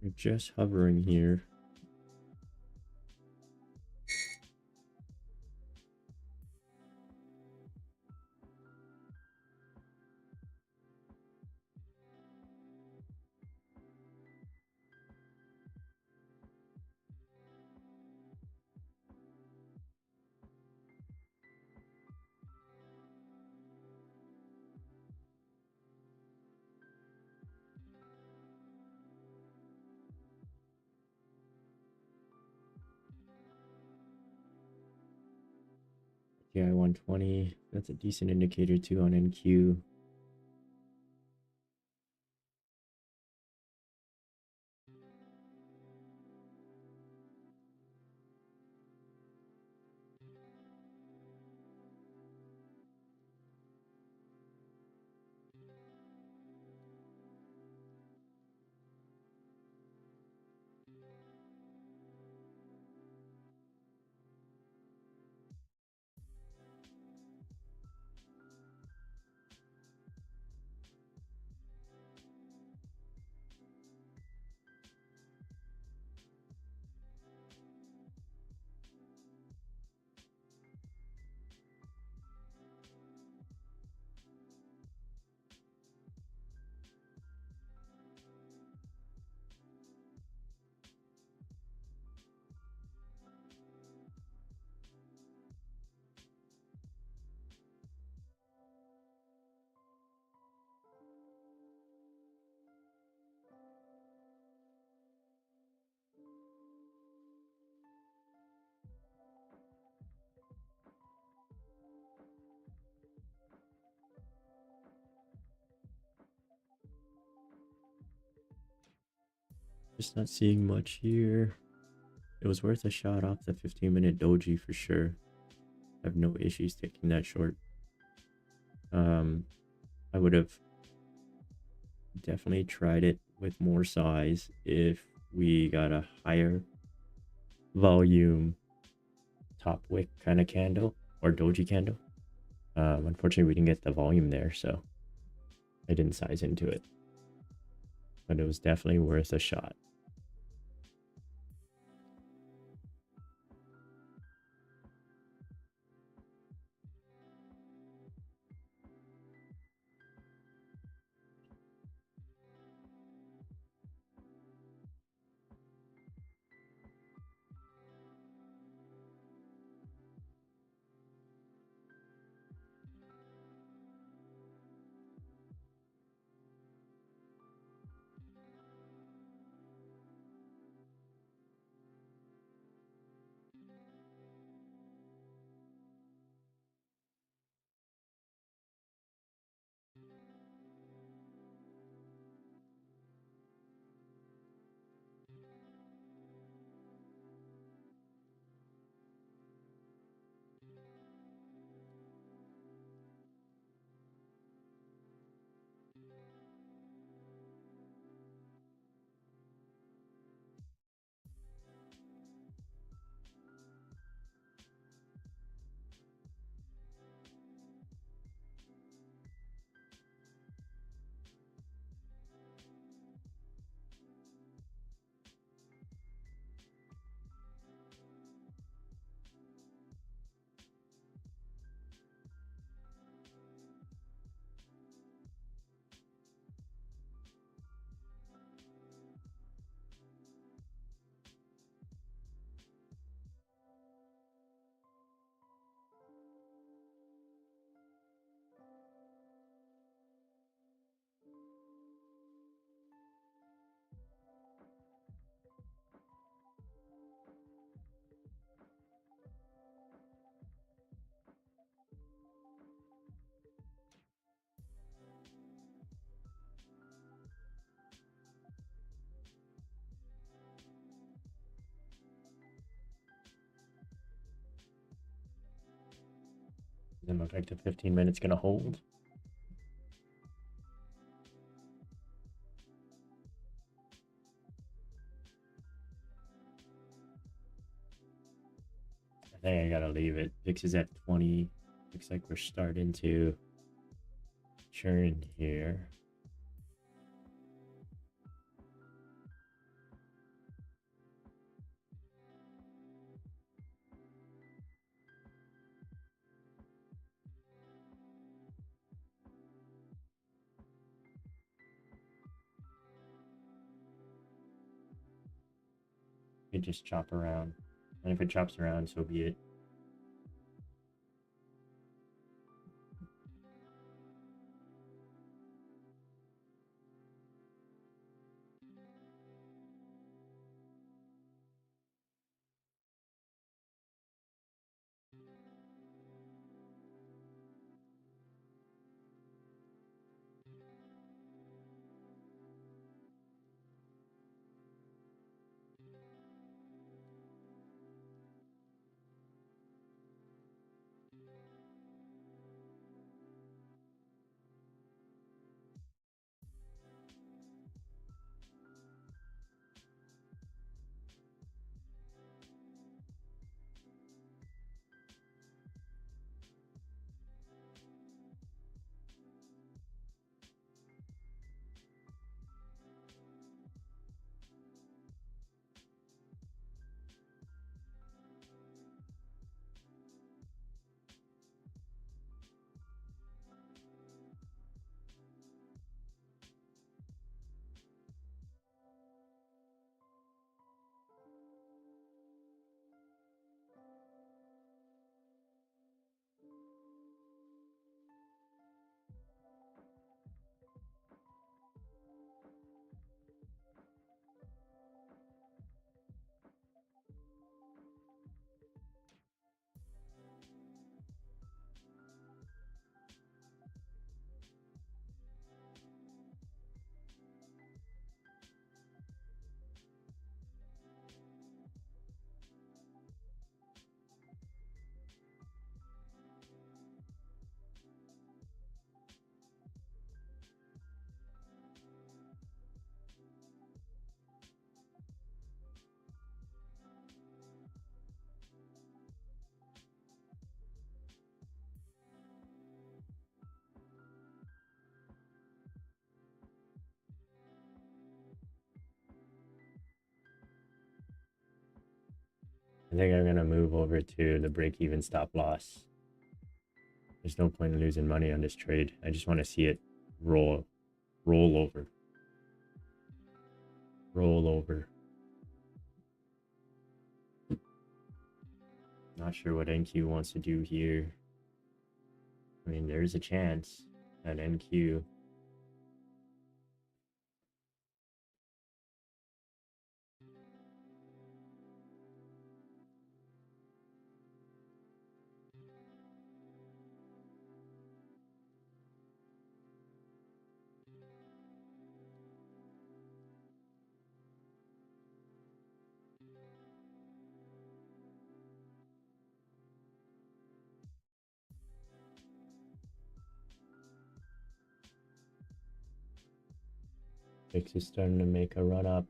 [SPEAKER 1] We're just hovering here. TI 120, that's a decent indicator too on NQ. Just not seeing much here. It was worth a shot off the 15-minute doji for sure. I have no issues taking that short. I would have definitely tried it with more size if we got a higher volume top wick kind of candle or doji candle. Unfortunately, we didn't get the volume there, so I didn't size into it. But it was definitely worth a shot. Doesn't look like the 15 minutes gonna hold. I think I gotta leave it. VIX is at 20. Looks like we're starting to churn here. could just chop around. And if it chops around, so be it. I think I'm gonna move over to the break-even stop loss. There's no point in losing money on this trade. I just want to see it roll over. Roll over. Not sure what NQ wants to do here. I mean, there's a chance at NQ. VIX is starting to make a run up.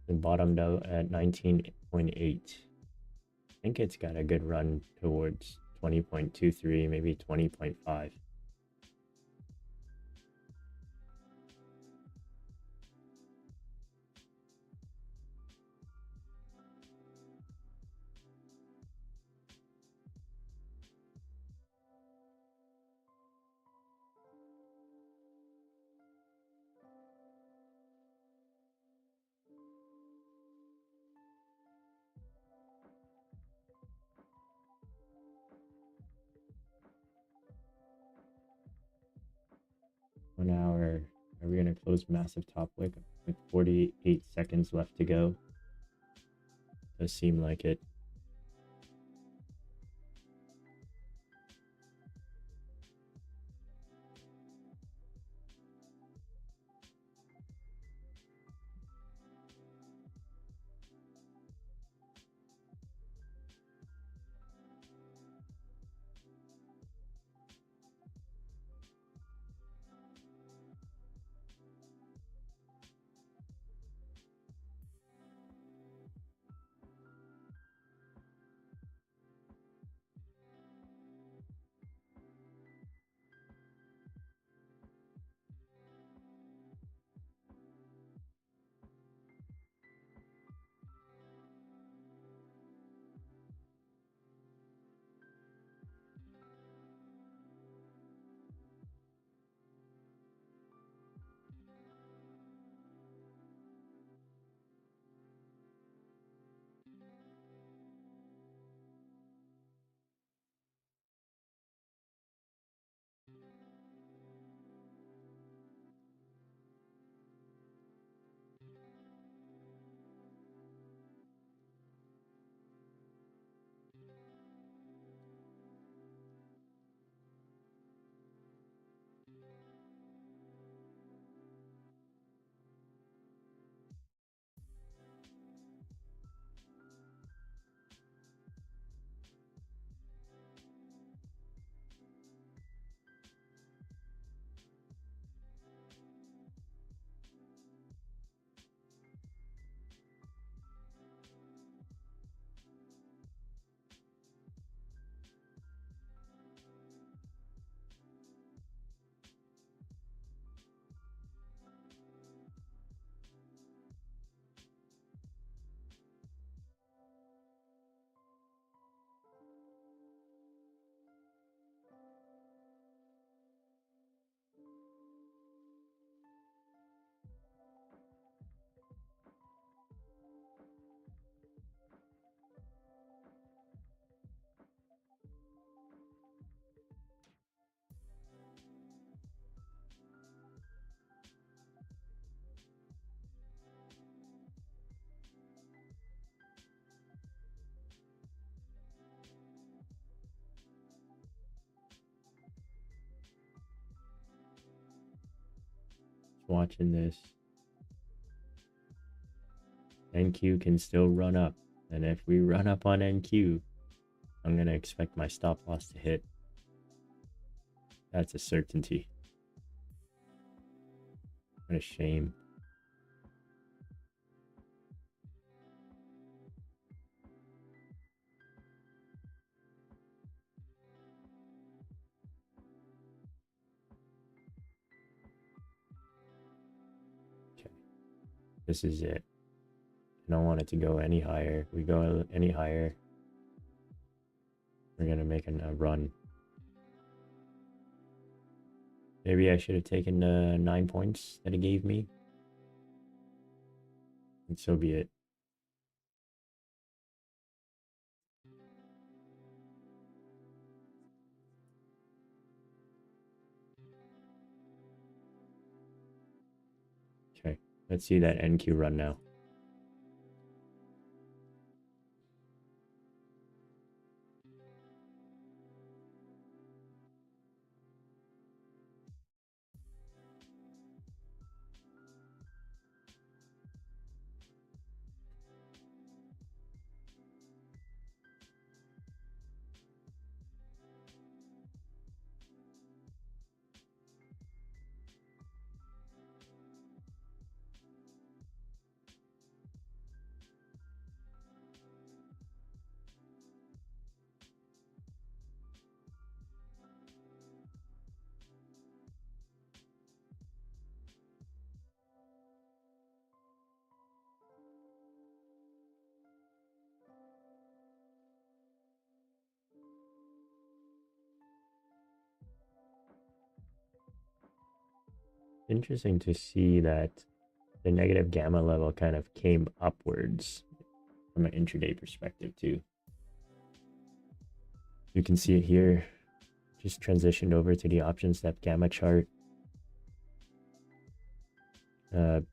[SPEAKER 1] It bottomed out at 19.8. I think it's got a good run towards 20.23, maybe 20.5. One hour. Are we gonna close massive top wick with 48 seconds left to go? Does seem like it. watching this. NQ can still run up, and if we run up on NQ, I'm gonna expect my stop loss to hit. That's a certainty. What a shame. Okay, this is it. I don't want it to go any higher. If we go any higher, we're gonna make a run. Maybe I should have taken the 9 points that it gave me. And so be it. Okay, let's see that NQ run now. Interesting to see that the negative gamma level kind of came upwards from an intraday perspective too. You can see it here, just transitioned over to the option step gamma chart.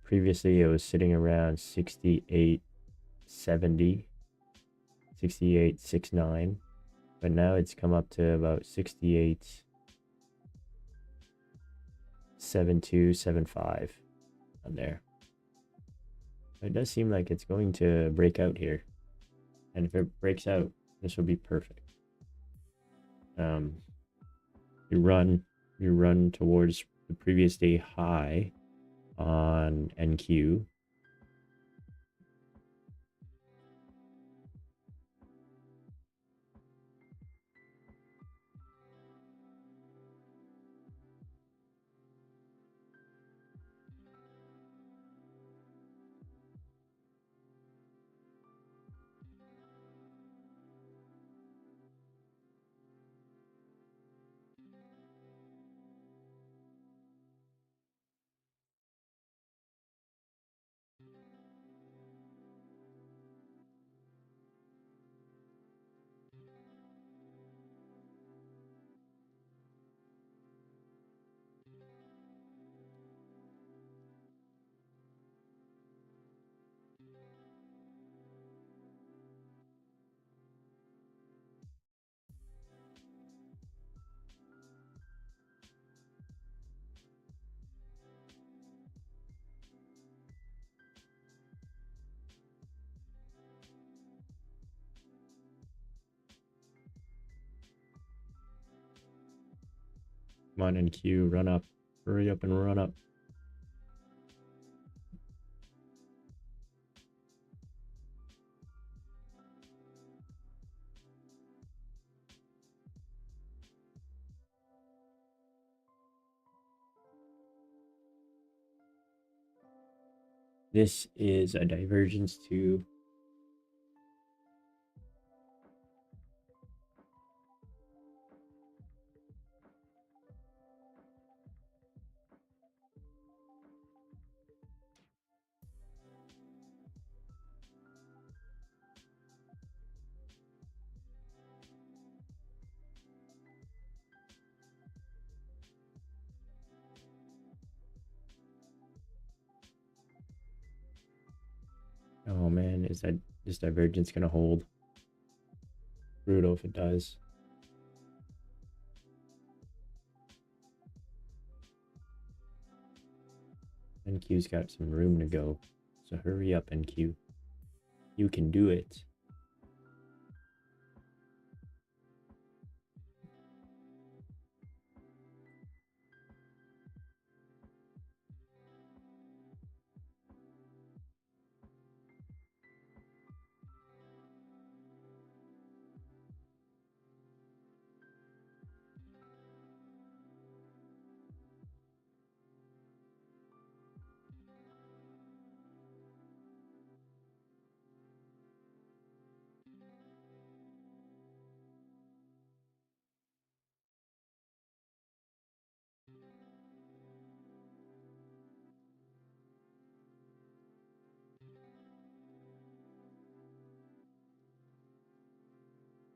[SPEAKER 1] Previously it was sitting around 68.70, 68.69, but now it's come up to about 68.72, 75 on there. It does seem like it's going to break out here, and if it breaks out, this will be perfect. You run towards the previous day high on NQ. Come on, NQ, run up. Hurry up and run up. This is a divergence to oh man, is that this divergence gonna hold? Brutal if it does. NQ's got some room to go, so hurry up, NQ. You can do it.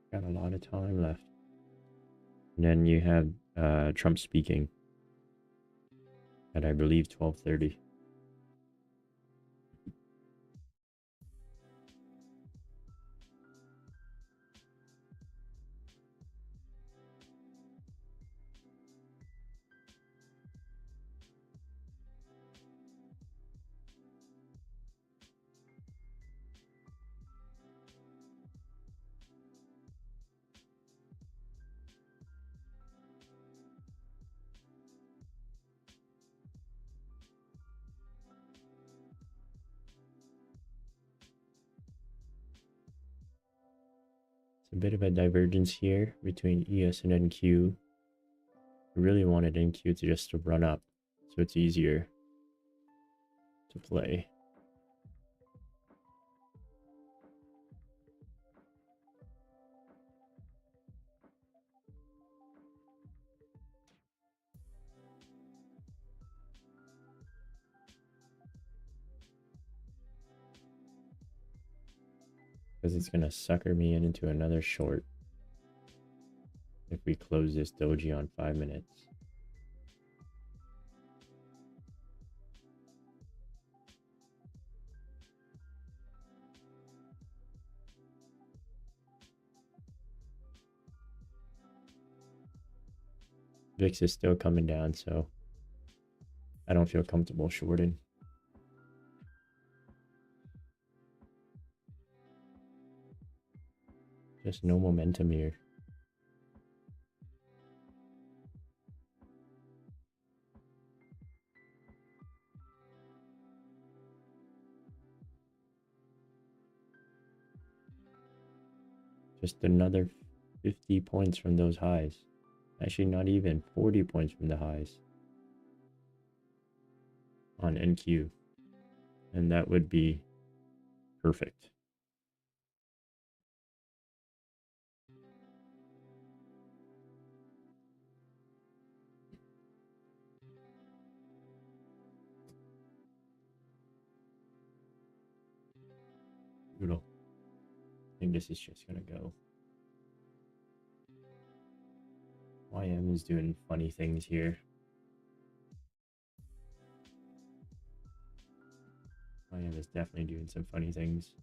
[SPEAKER 1] Got a lot of time left. And then you have Trump speaking at, I believe, 12:30. It's a bit of a divergence here between ES and NQ. I really wanted NQ to just to run up, so it's easier to play. Because it's going to sucker me into another short if we close this doji on 5 minutes. VIX is still coming down, so I don't feel comfortable shorting. Just no momentum here. Just another 50 points from those highs. Actually, not even 40 points from the highs on NQ. And that would be perfect. Brutal. I think this is just gonna go. YM is doing funny things here. YM is definitely doing some funny things.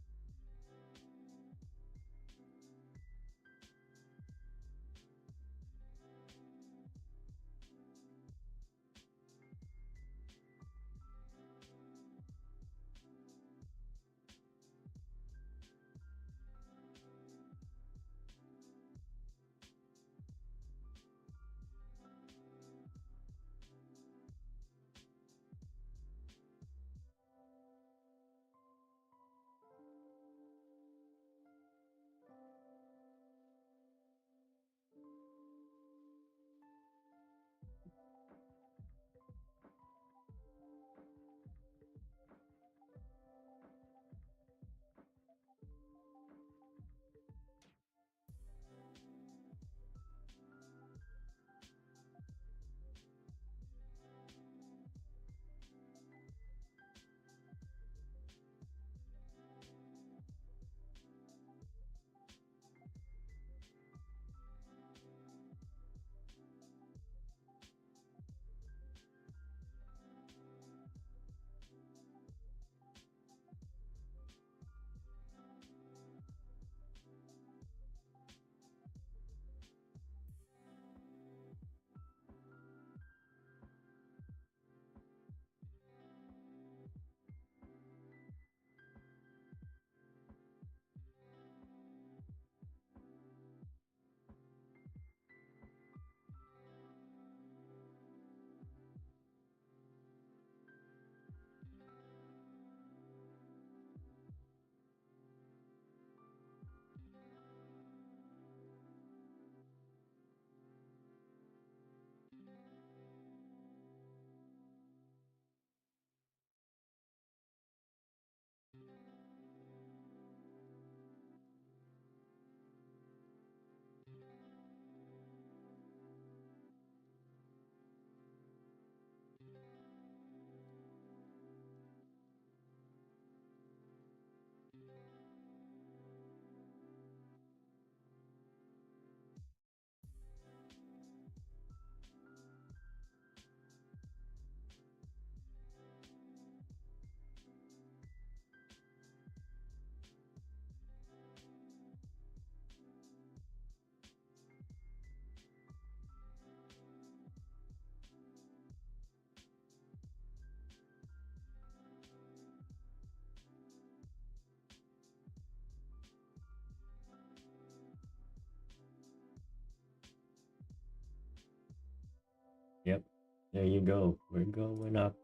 [SPEAKER 1] There you go. We're going up.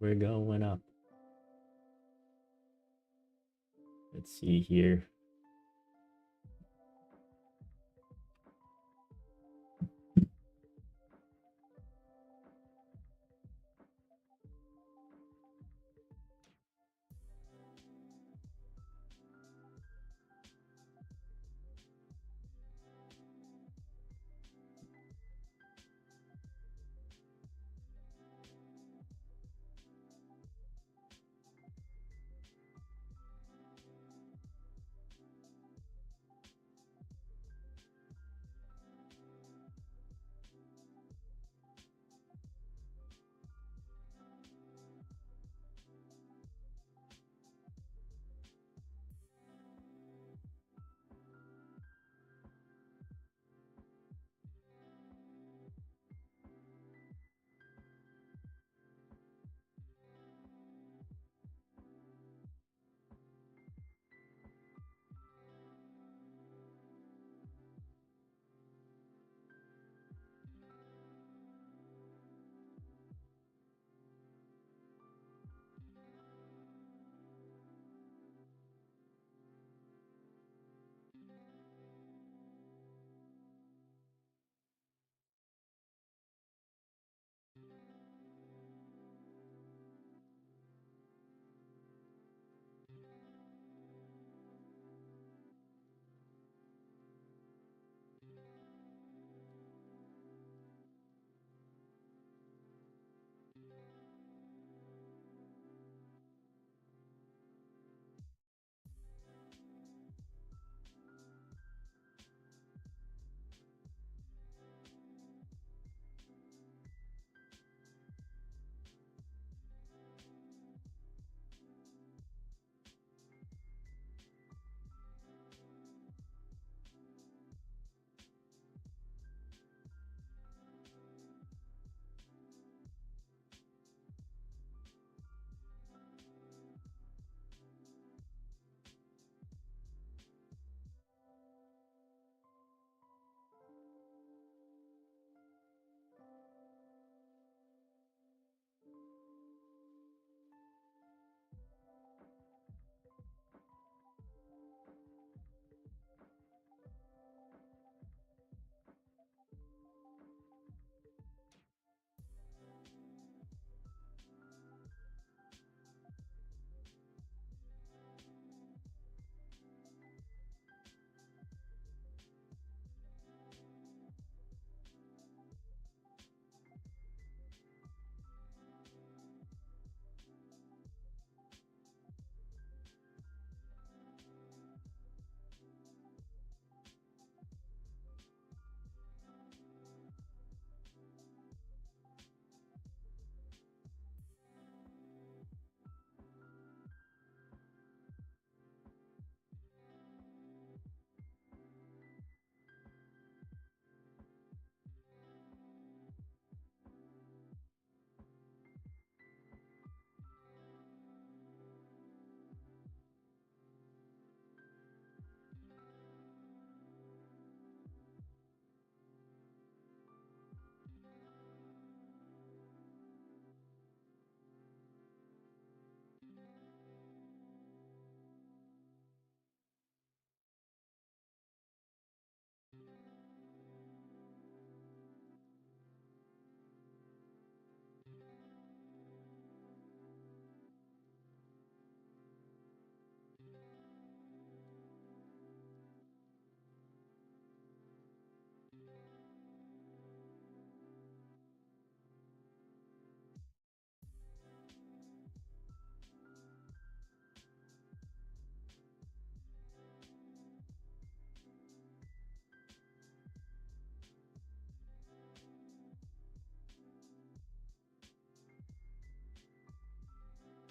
[SPEAKER 1] We're going up. Let's see here.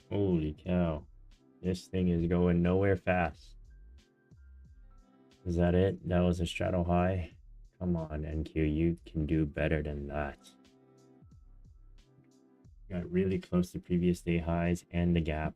[SPEAKER 1] Holy cow. This thing is going nowhere fast. Is that it? That was a straddle high? Come on, NQ, you can do better than that. Got really close to previous day highs and the gap.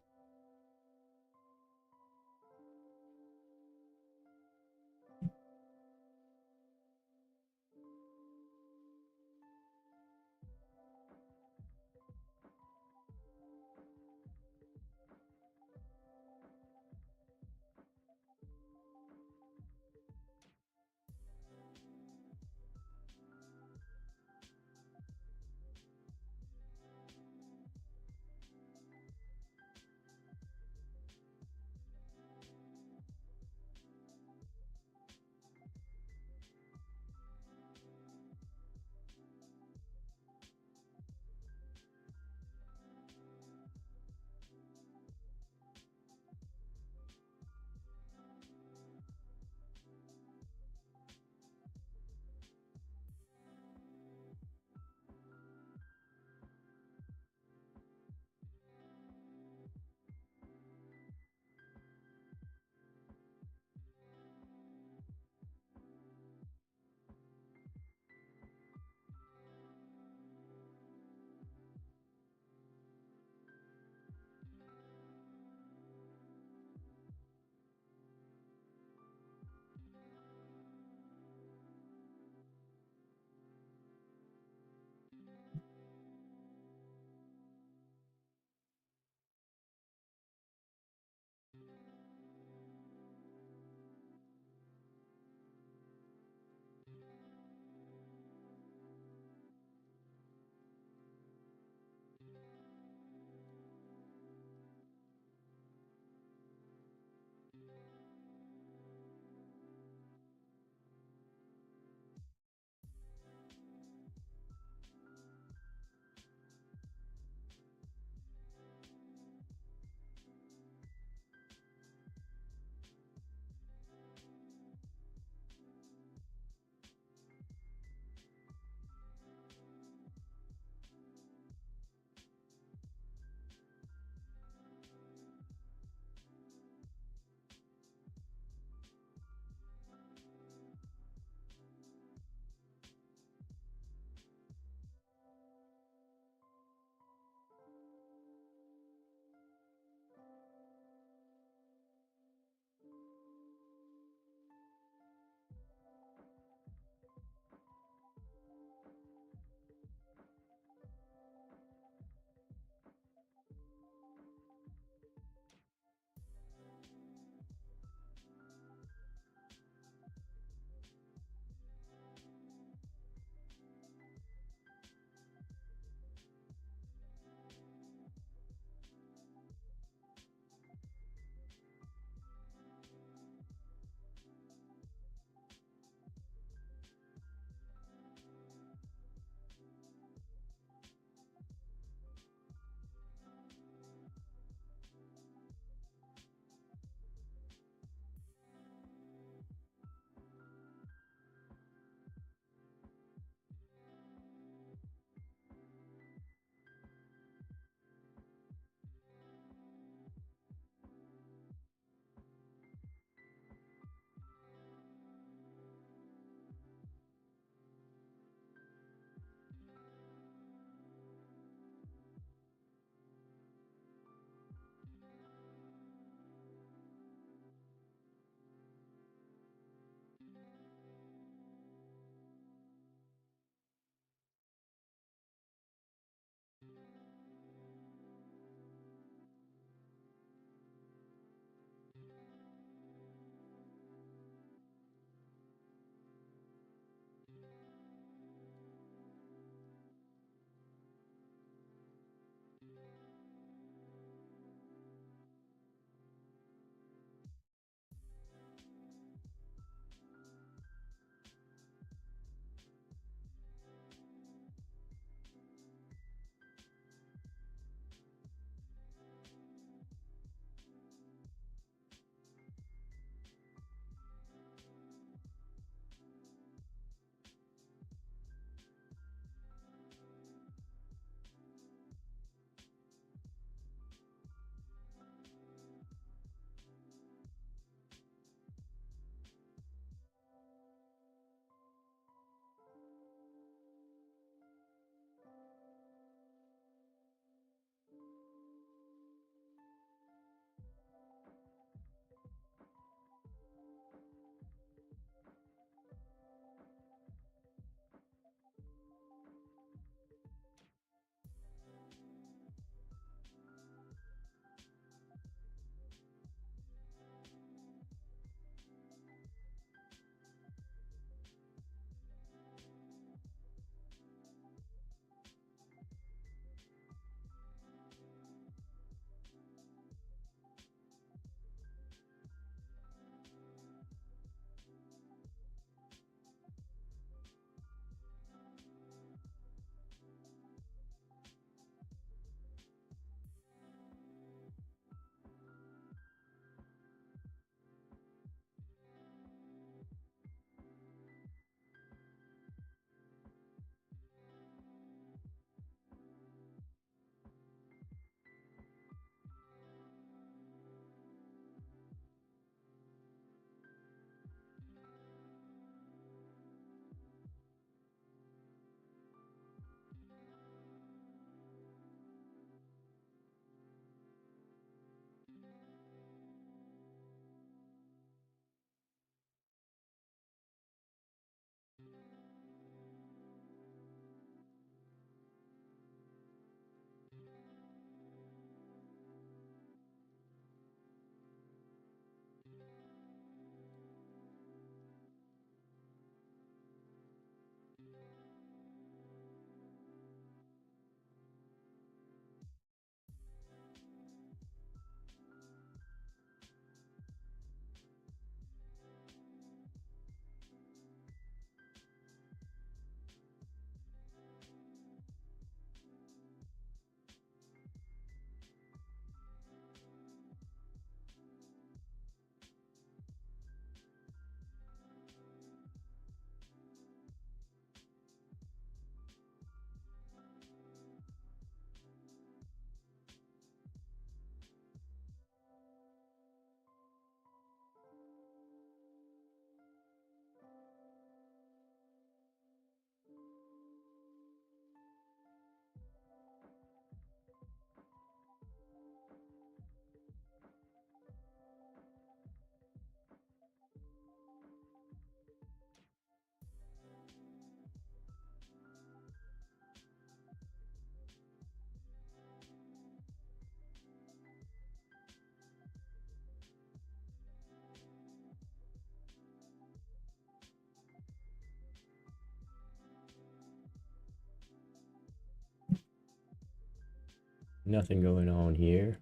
[SPEAKER 1] Nothing going on here.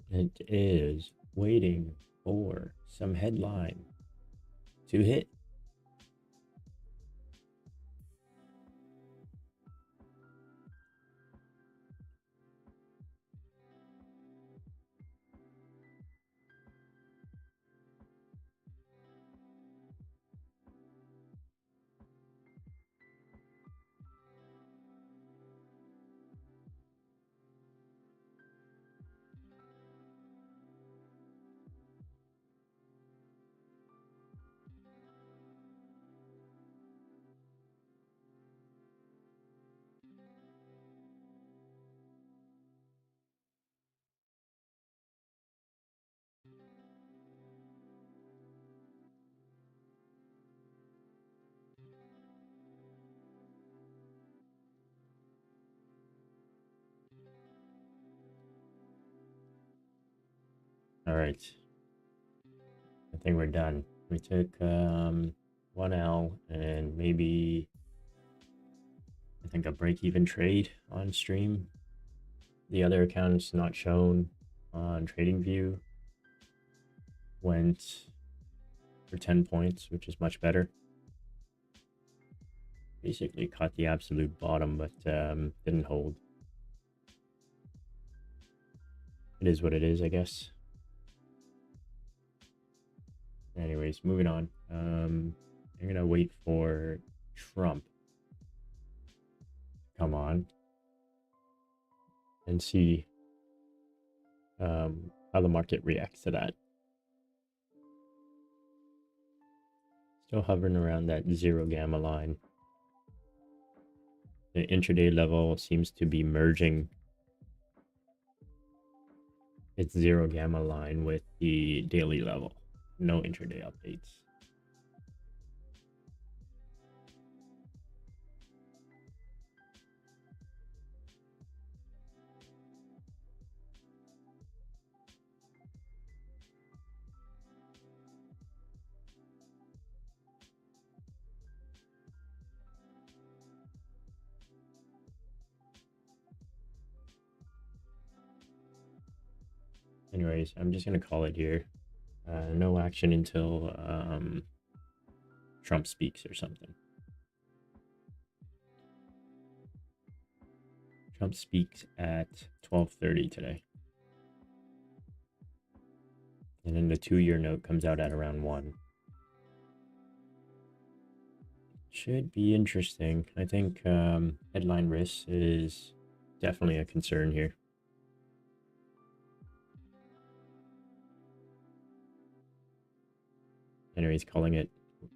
[SPEAKER 1] It is waiting for some headline to hit. All right. I think we're done. We took 1L and maybe I think a break-even trade on stream. The other accounts not shown on TradingView went for 10 points, which is much better. Basically caught the absolute bottom, but didn't hold. It is what it is, I guess. Anyways, moving on. I'm gonna wait for Trump. Come on. And see how the market reacts to that. Still hovering around that 0 gamma line. The intraday level seems to be merging its 0 gamma line with the daily level. No intraday updates. Anyways, I'm just gonna call it here. No action until Trump speaks or something. Trump speaks at 12:30 today. And then the 2-year note comes out at around 1. Should be interesting. I think headline risk is definitely a concern here. Anyways, calling it. See